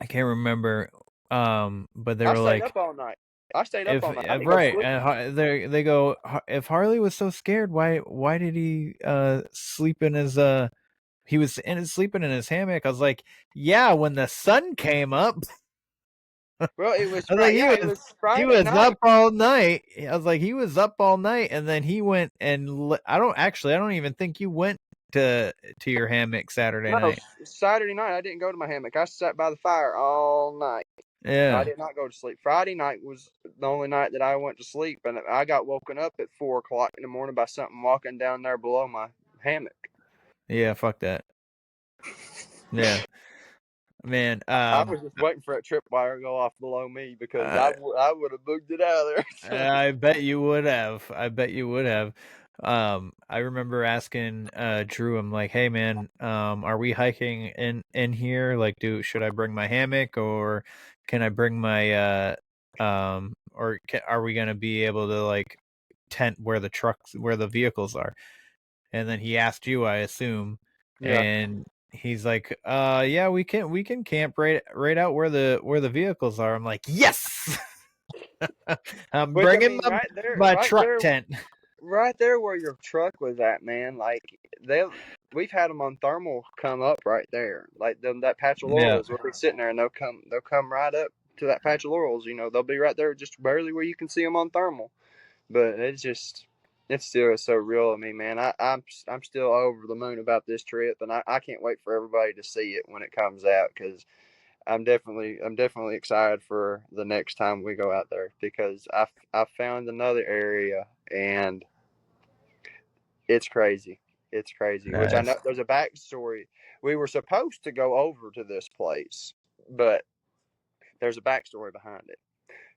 I can't remember, but they were like, up all night. I stayed up all night. Right, and they go, if Harley was so scared, why did he sleep in his sleeping in his hammock? I was like, yeah, when the sun came up. Well, it was Friday. It was Friday He was night. up all night. I was like, he was up all night, and then he went and I don't even think you went to your hammock Saturday night. Saturday night I didn't go to my hammock. I sat by the fire all night. Yeah, I did not go to sleep. Friday night was the only night that I went to sleep, and I got woken up at 4:00 in the morning by something walking down there below my hammock. Yeah, fuck that. Yeah. Man, I was just waiting for that tripwire to go off below me because uh, I would have booked it out of there. So. I bet you would have. I bet you would have. I remember asking Drew, I'm like, "Hey man, are we hiking in here? Like, should I bring my hammock or can I bring my are we gonna be able to like tent where the vehicles are?" And then he asked you, I assume, Yeah. and he's like, yeah, we can camp right out where the vehicles are." I'm like, "Yes." I'm Which I bringing mean, right there, my truck tent. right there where your truck was at, man. Like we've had them on thermal come up right there, like that patch of Yeah. laurels. We'll be sitting there and they'll come right up to that patch of laurels. You know, they'll be right there, just barely where you can see them on thermal. But it still is so real to me, man. I'm still over the moon about this trip, and I can't wait for everybody to see it when it comes out because I'm definitely excited for the next time we go out there because I found another area and it's crazy. It's crazy. Which I know Nice. there's a backstory. We were supposed to go over to this place, but there's a backstory behind it.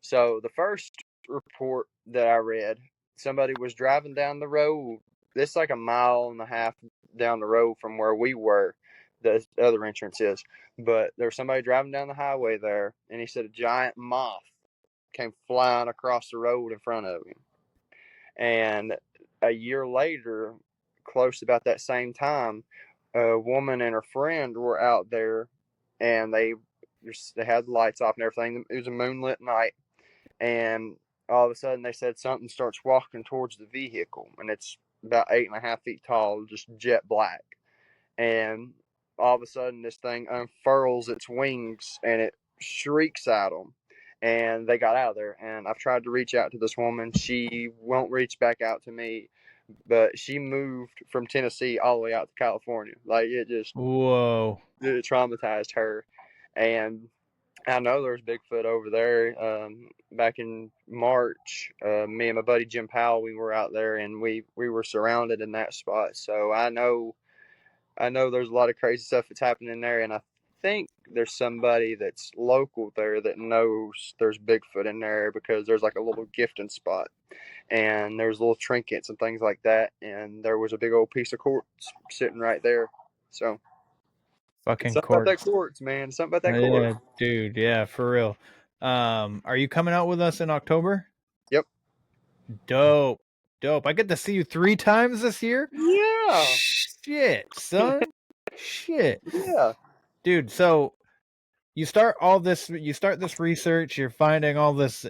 So the first report that I read, somebody was driving down the road. It's like a mile and a half down the road from where we were. The other entrance is, but there was somebody driving down the highway there, and he said a giant moth came flying across the road in front of him. And a year later, close about that same time, a woman and her friend were out there, and they had the lights off and everything. It was a moonlit night, and all of a sudden they said something starts walking towards the vehicle, and it's about 8.5 feet tall, just jet black. And all of a sudden this thing unfurls its wings and it shrieks at them. And they got out of there. And I've tried to reach out to this woman. She won't reach back out to me, but she moved from Tennessee all the way out to California. Like Whoa. it traumatized her. And I know there's Bigfoot over there. Back in March, me and my buddy Jim Powell, we were out there and we were surrounded in that spot. So I know there's a lot of crazy stuff that's happening there, and I think there's somebody that's local there that knows there's Bigfoot in there because there's like a little gifting spot, and there's little trinkets and things like that, and there was a big old piece of quartz sitting right there. So it's Fucking something about that quartz. quartz, man. It's something about that quartz. Yeah, dude. Yeah, for real. Are you coming out with us in October? Yep. Dope. Dope. I get to see you 3 times this year? Yeah. Shit, son. Shit. Yeah. Dude, so you start this research, you're finding all this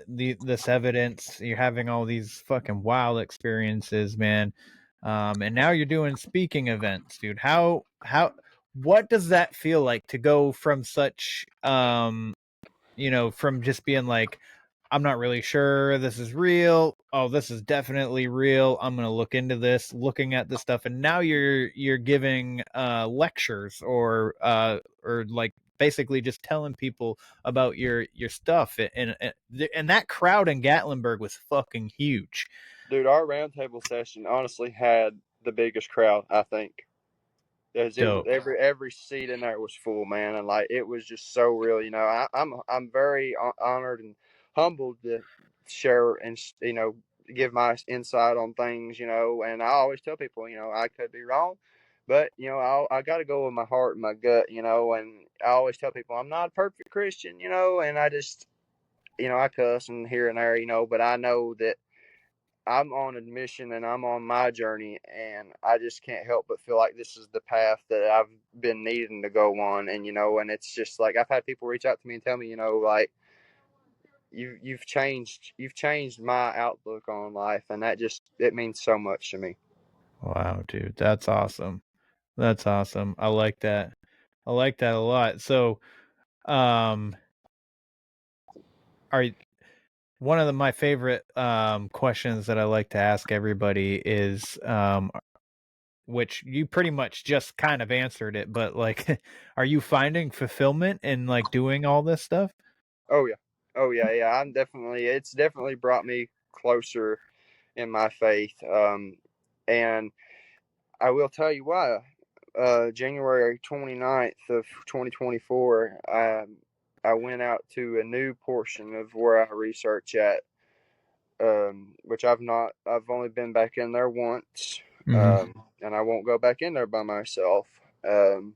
evidence, you're having all these fucking wild experiences, man. And now you're doing speaking events, dude. What does that feel like to go from such from just being like, I'm not really sure this is real. Oh, this is definitely real. I'm gonna look into this, looking at this stuff, and now you're giving lectures or like basically just telling people about your stuff, and that crowd in Gatlinburg was fucking huge. Dude, our roundtable session honestly had the biggest crowd, I think. As it was Dope. every seat in there was full, man, and like it was just so real. You know, I'm very honored and humbled to share and give my insight on things. You know, and I always tell people, you know, I could be wrong, but you know, I got to go with my heart and my gut. You know, and I always tell people I'm not a perfect Christian. You know, and I just I cuss and here and there. You know, but I know that I'm on a mission and I'm on my journey, and I just can't help but feel like this is the path that I've been needing to go on. And and it's just like I've had people reach out to me and tell me, like you've changed my outlook on life, and it means so much to me. Wow, dude, that's awesome. That's awesome. I like that. I like that a lot. So, um, are one of my favorite questions that I like to ask everybody is which you pretty much just kind of answered it, but like are you finding fulfillment in like doing all this stuff? Oh yeah, oh yeah, yeah. It's definitely brought me closer in my faith. And I will tell you why. January 29th of 2024, I went out to a new portion of where I research at, which I've only been back in there once, and I won't go back in there by myself. Um,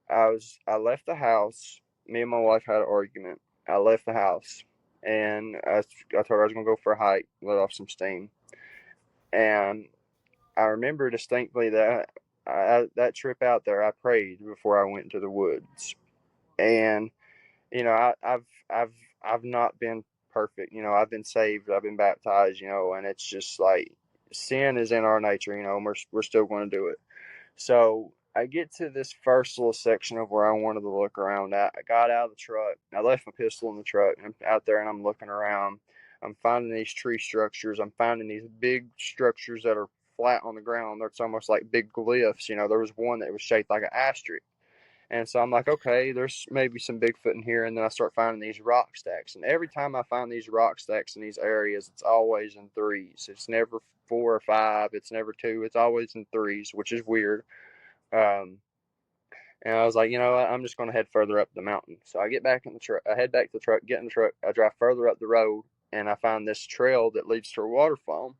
I left the house. Me and my wife had an argument. I left the house, and I told her I was gonna go for a hike, let off some steam, and I remember distinctly that that trip out there, I prayed before I went into the woods, and I've I've not been perfect. I've been saved, I've been baptized, and it's just like sin is in our nature, and we're still going to do it. So I get to this first little section of where I wanted to look around at. I got out of the truck. I left my pistol in the truck, and I'm out there and I'm looking around. I'm finding these tree structures. I'm finding these big structures that are flat on the ground. It's almost like big glyphs. There was one that was shaped like an asterisk. And so I'm like, okay, there's maybe some Bigfoot in here. And then I start finding these rock stacks. And every time I find these rock stacks in these areas, it's always in threes. It's never 4 or 5. It's never 2. It's always in threes, which is weird. Um, and I was like, you know what? I'm just going to head further up the mountain. So I get back in the truck. I head back to the truck, get in the truck. I drive further up the road, and I find this trail that leads to a waterfall.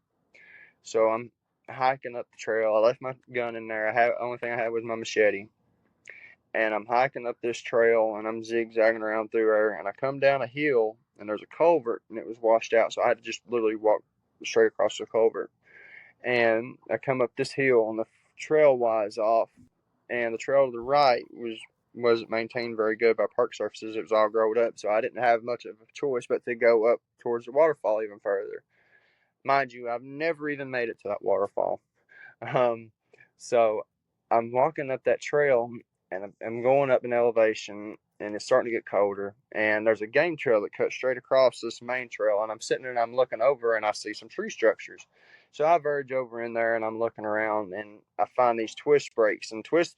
So I'm hiking up the trail. I left my gun in there. Only thing I had was my machete. And I'm hiking up this trail, and I'm zigzagging around through there. And I come down a hill, and there's a culvert, and it was washed out. So I had to just literally walk straight across the culvert. And I come up this hill, and the trail winds off, and the trail to the right wasn't maintained very good by park surfaces. It was all grown up, so I didn't have much of a choice but to go up towards the waterfall even further. Mind you, I've never even made it to that waterfall. Um, so I'm walking up that trail, and I'm going up in elevation, and it's starting to get colder. And there's a game trail that cuts straight across this main trail, and I'm sitting there and I'm looking over, and I see some tree structures. So I verge over in there, and I'm looking around, and I find these twist breaks. And twist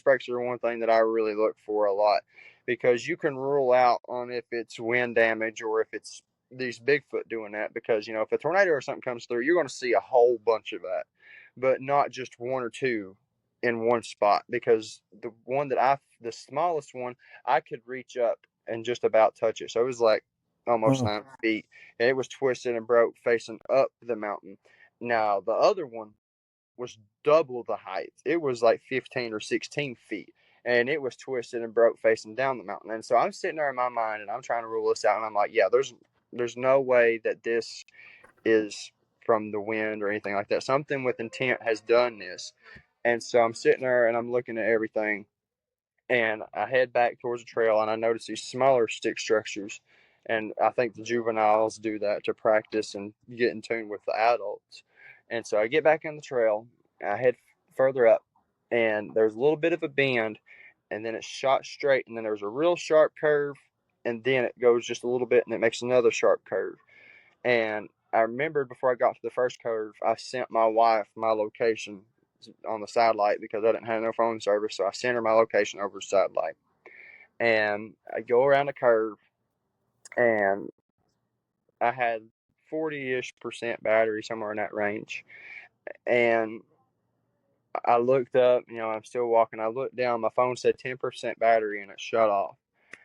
breaks are one thing that I really look for a lot, because you can rule out on if it's wind damage or if it's these Bigfoot doing that. Because if a tornado or something comes through, you're going to see a whole bunch of that, but not just one or two in one spot. Because the smallest one, I could reach up and just about touch it. So it was like almost 9 feet, and it was twisted and broke facing up the mountain. Now the other one was double the height. It was like 15 or 16 feet, and it was twisted and broke facing down the mountain. And so I'm sitting there in my mind, and I'm trying to rule this out, and I'm like, yeah, there's no way that this is from the wind or anything like that. Something with intent has done this. And so I'm sitting there and I'm looking at everything, and I head back towards the trail, and I notice these smaller stick structures. And I think the juveniles do that to practice and get in tune with the adults. And so I get back in the trail, I head further up, and there's a little bit of a bend, and then it's shot straight, and then there's a real sharp curve, and then it goes just a little bit, and it makes another sharp curve. And I remembered before I got to the first curve, I sent my wife my location on the satellite because I didn't have no phone service. So I sent her my location over the satellite. And I go around the curve, and I had 40-ish% battery, somewhere in that range. And I looked up, I'm still walking. I looked down, my phone said 10% battery, and it shut off.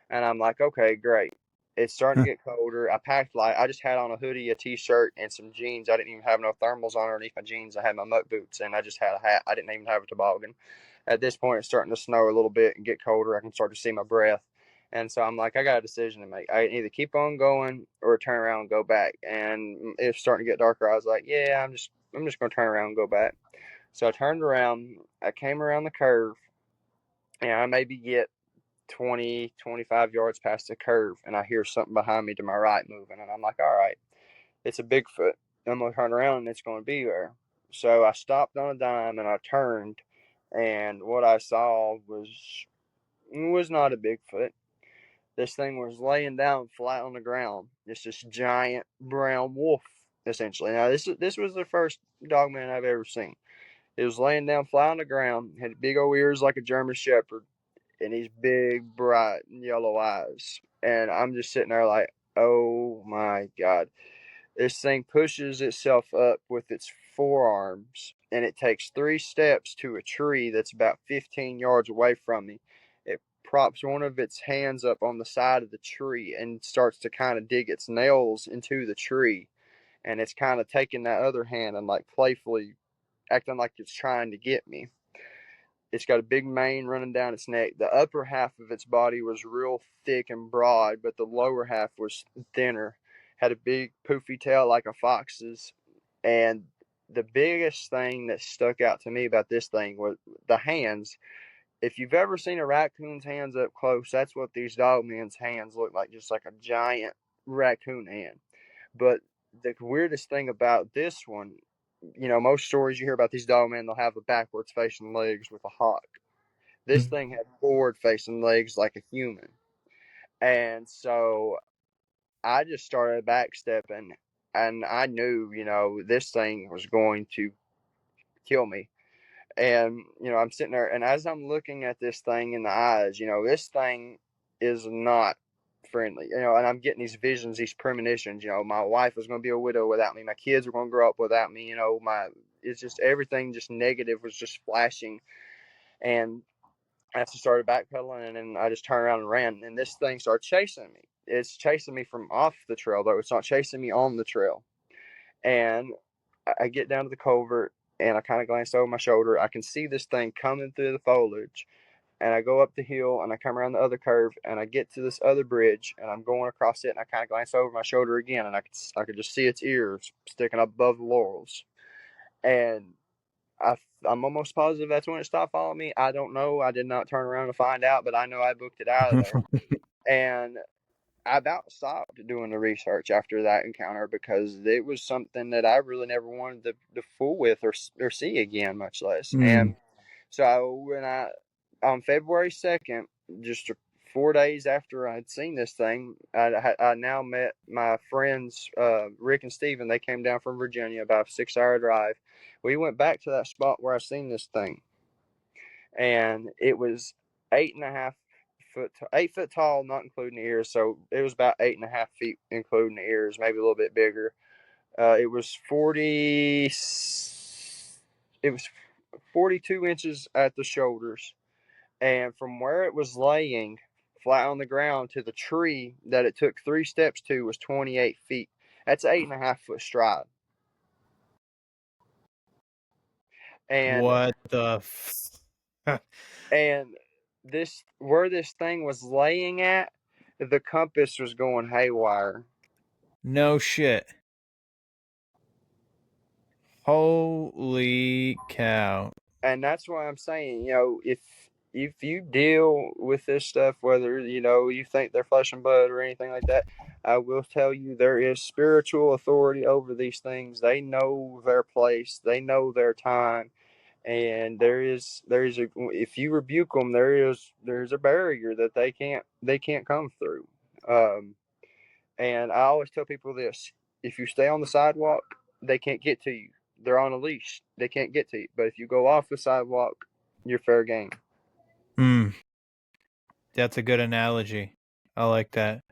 And I'm like, okay, great. It's starting to get colder. I packed light. I just had on a hoodie, a t-shirt, and some jeans. I didn't even have no thermals on underneath my jeans. I had my muck boots, and I just had a hat. I didn't even have a toboggan. At this point, it's starting to snow a little bit and get colder. I can start to see my breath. And so I'm like, I got a decision to make. I either keep on going or turn around and go back. And it's starting to get darker. I was like, yeah, I'm just going to turn around and go back. So I turned around. I came around the curve, and I maybe get 20, 25 yards past the curve, and I hear something behind me to my right moving, and I'm like, all right, it's a Bigfoot. I'm going to turn around, and it's going to be there. So I stopped on a dime, and I turned, and what I saw was not a Bigfoot. This thing was laying down flat on the ground. It's this giant brown wolf, essentially. Now, this was the first dogman I've ever seen. It was laying down flat on the ground, had big old ears like a German Shepherd, and these big, bright, yellow eyes. And I'm just sitting there like, oh my God. This thing pushes itself up with its forearms and it takes 3 steps to a tree that's about 15 yards away from me. It props one of its hands up on the side of the tree and starts to kind of dig its nails into the tree. And it's kind of taking that other hand and like playfully acting like it's trying to get me. It's got a big mane running down its neck. The upper half of its body was real thick and broad, but the lower half was thinner. Had a big poofy tail like a fox's. And the biggest thing that stuck out to me about this thing was the hands. If you've ever seen a raccoon's hands up close, that's what these dogmen's hands look like, just like a giant raccoon hand. But the weirdest thing about this one, most stories you hear about these dogmen, they'll have the backwards facing legs with a hawk. This thing had forward facing legs like a human. And so I just started backstepping, and I knew, this thing was going to kill me. And, I'm sitting there, and as I'm looking at this thing in the eyes, this thing is not friendly, and I'm getting these visions, these premonitions. My wife was going to be a widow without me. My kids were going to grow up without me. It's just everything just negative was just flashing. And I just started backpedaling, and then I just turned around and ran. And this thing started chasing me. It's chasing me from off the trail, though. It's not chasing me on the trail. And I get down to the culvert, and I kind of glance over my shoulder. I can see this thing coming through the foliage. And I go up the hill, and I come around the other curve, and I get to this other bridge, and I'm going across it, and I kind of glance over my shoulder again, and I could just see its ears sticking up above the laurels. And I'm almost positive that's when it stopped following me. I don't know. I did not turn around to find out, but I know I booked it out of there. And I about stopped doing the research after that encounter because it was something that I really never wanted to fool with or see again, much less. And so on February 2nd, just 4 days after I'd seen this thing, I now met my friends, Rick and Steven. They came down from Virginia, about a 6-hour drive. We went back to that spot where I seen this thing, and it was 8 foot tall, not including the ears. So it was about 8.5 feet, including the ears, maybe a little bit bigger. It was 42 inches at the shoulders, and from where it was laying flat on the ground to the tree that it took 3 steps to was 28 feet. That's 8.5 foot stride. And What the and this where this thing was laying at, the compass was going haywire. No shit. Holy cow. And that's why I'm saying, if you deal with this stuff, whether you think they're flesh and blood or anything like that, I will tell you there is spiritual authority over these things. They know their place, they know their time, and there's a, if you rebuke them, there's a barrier that they can't come through. And I always tell people this: if you stay on the sidewalk, they can't get to you. They're on a leash. They can't get to you. But if you go off the sidewalk, you're fair game. That's a good analogy. I like that.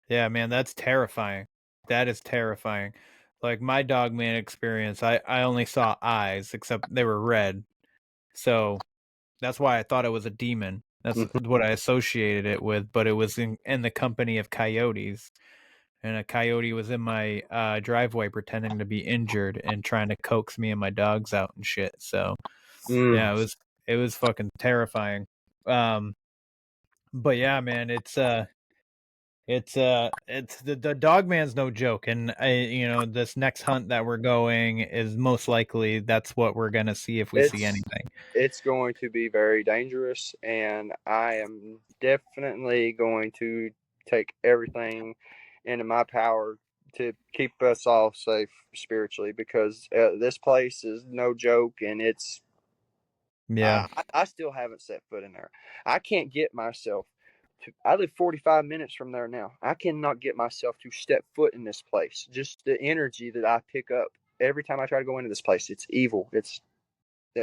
Yeah, man, that's terrifying. That is terrifying. Like my dogman experience, I only saw eyes, except they were red. So that's why I thought it was a demon. That's what I associated it with, but it was in the company of coyotes. And a coyote was in my driveway pretending to be injured and trying to coax me and my dogs out and shit. So yeah, it was fucking terrifying. But yeah, man, it's the dog man's no joke, and this next hunt that we're going is most likely that's what we're gonna see if we see anything. It's going to be very dangerous, and I am definitely going to take everything into my power to keep us all safe spiritually, because this place is no joke, and it's Yeah. I still haven't set foot in there. I can't get myself to. I live 45 minutes from there now. I cannot get myself to step foot in this place. Just the energy that I pick up every time I try to go into this place. It's evil.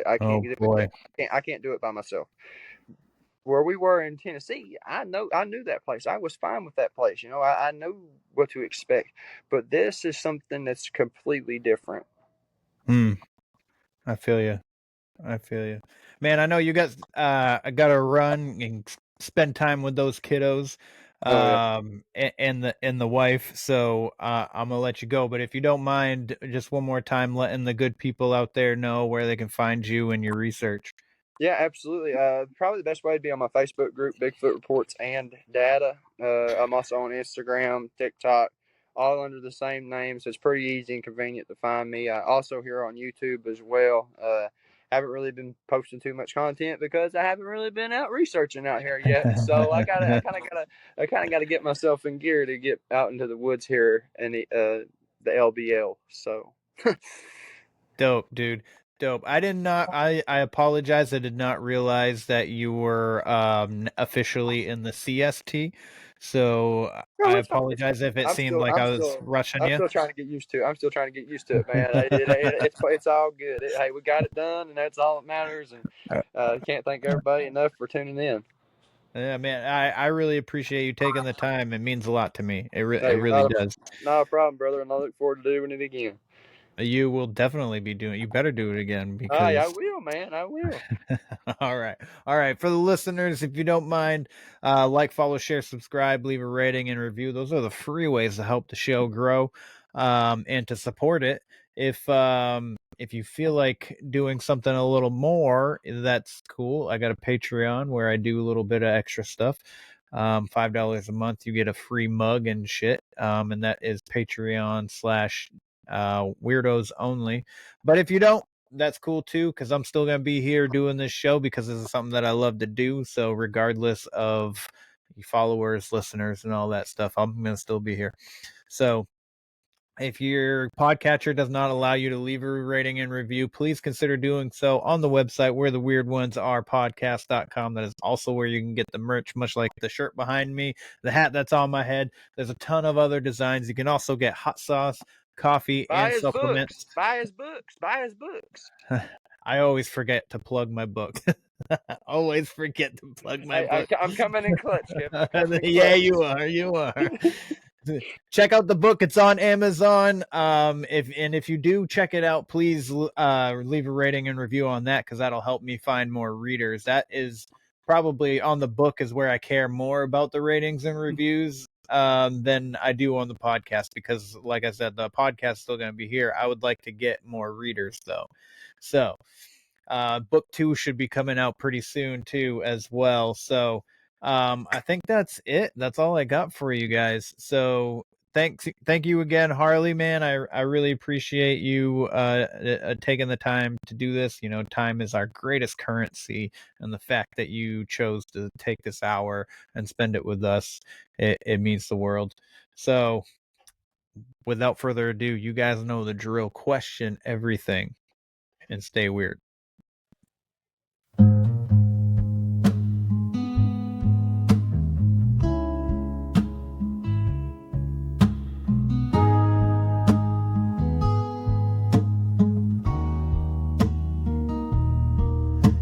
I can't get it. Boy. I can't do it by myself. Where we were in Tennessee, I knew that place. I was fine with that place. I knew what to expect. But this is something that's completely different. I feel you. I feel you, man. I know you guys. I gotta run and spend time with those kiddos, Oh yeah. and the wife. So I'm gonna let you go. But if you don't mind, just one more time, letting the good people out there know where they can find you and your research. Yeah, absolutely. Probably the best way would be on my Facebook group, Bigfoot Reports and Data. I'm also on Instagram, TikTok, all under the same name, so it's pretty easy and convenient to find me. Also here on YouTube as well. Haven't really been posting too much content because I haven't really been out researching out here yet. So I kind of gotta get myself in gear to get out into the woods here in the LBL. So. Dope, dude. Dope. I did not. I apologize. I did not realize that you were officially in the CST. So No, I it's fine. It's fine. apologize if it seemed like I was rushing I'm you. still trying to get used to it. I'm still trying to get used to it, man. It's all good. Hey, we got it done, and that's all that matters. And can't thank everybody enough for tuning in. Yeah, man. I really appreciate you taking the time. It means a lot to me. It Hey, really does. not a problem, brother. And I look forward to doing it again. You will definitely be doing. You better do it again Hey, I because. will, man. I will. All right. For the listeners, if you don't mind, like, follow, share, subscribe, leave a rating and review. Those are the free ways to help the show grow, and to support it. If you feel like doing something a little more, that's cool. I got a Patreon where I do a little bit of extra stuff. $5 a month, you get a free mug and shit. And that is Patreon / weirdos only. But if you don't, that's cool too, because I'm still gonna be here doing this show because this is something that I love to do. So regardless of followers, listeners, and all that stuff, I'm gonna still be here. So if your podcatcher does not allow you to leave a rating and review, please consider doing so on the website where the weird ones are podcast.com. That is also where you can get the merch, much like the shirt behind me, the hat that's on my head. There's a ton of other designs. You can also get hot sauce, coffee, Buy and his supplements. books. Buy his books. Buy his books. I always forget to plug my book. Always forget to plug my book. I'm coming in clutch, Kevin. Yeah, you are. Check out the book. It's on Amazon. If you do check it out, please leave a rating and review on that, because that'll help me find more readers. That is probably on the book is where I care more about the ratings and reviews than I do on the podcast, because like I said, the podcast is still going to be here. I would like to get more readers though. So book 2 should be coming out pretty soon too as well. So I think that's it. That's all I got for you guys. So thank you again, Harley, man. I really appreciate you taking the time to do this. You know, time is our greatest currency, and the fact that you chose to take this hour and spend it with us, it means the world. So without further ado, you guys know the drill. Question everything and stay weird.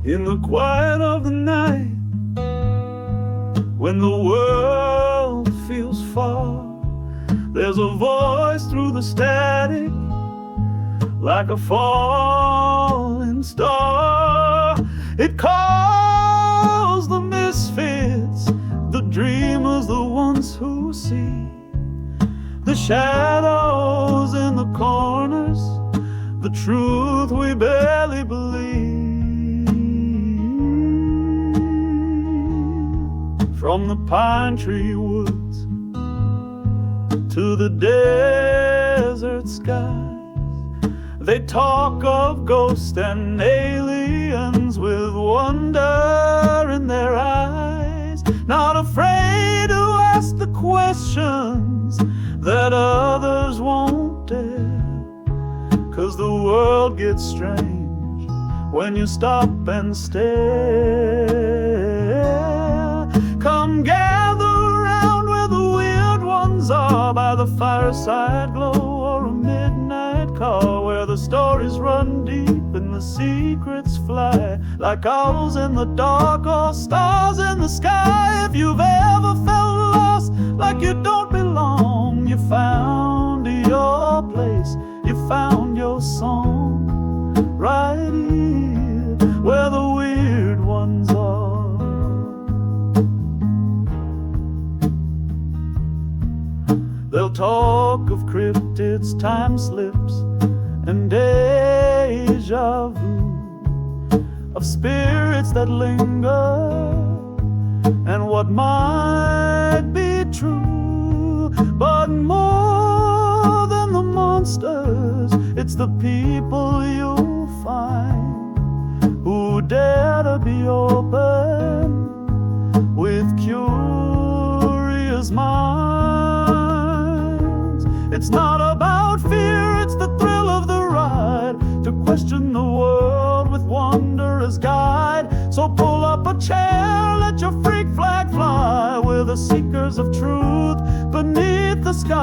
In the quiet of the night, when the world feels far, there's a voice through the static, like a falling star. It calls the misfits, the dreamers, the ones who see the shadows in the corners, the truth we barely believe. From the pine tree woods to the desert skies, they talk of ghosts and aliens with wonder in their eyes, not afraid to ask the questions that others won't dare, 'cause the world gets strange when you stop and stare. Come gather around where the weird ones are, by the fireside glow or a midnight car, where the stories run deep and the secrets fly like owls in the dark or stars in the sky. If you've ever felt lost, like you don't belong, you found your place, you found your song right here. talk of cryptids, time slips, and deja vu, of spirits that linger, and what might be true. But more than the monsters, it's the people you'll find who dare to be open with curious minds. It's not about fear, it's the thrill of the ride, to question the world with wonder as guide. So pull up a chair, let your freak flag fly, we're the seekers of truth beneath the sky.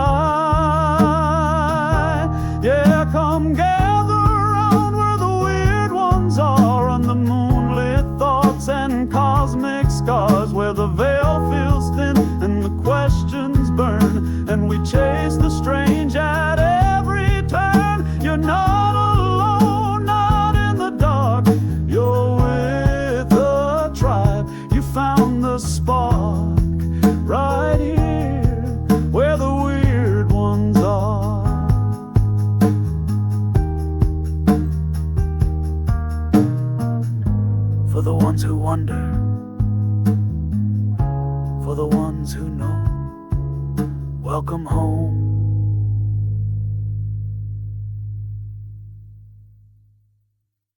Yeah, come gather around where the weird ones are, on the moonlit thoughts and cosmic scars, where the veil feels thin and the questions burn, and we chase the strange at every turn. You're not alone, not in the dark, you're with a tribe. You found the spark right here where the weird ones are. For the ones who wonder, for the ones who know, welcome home.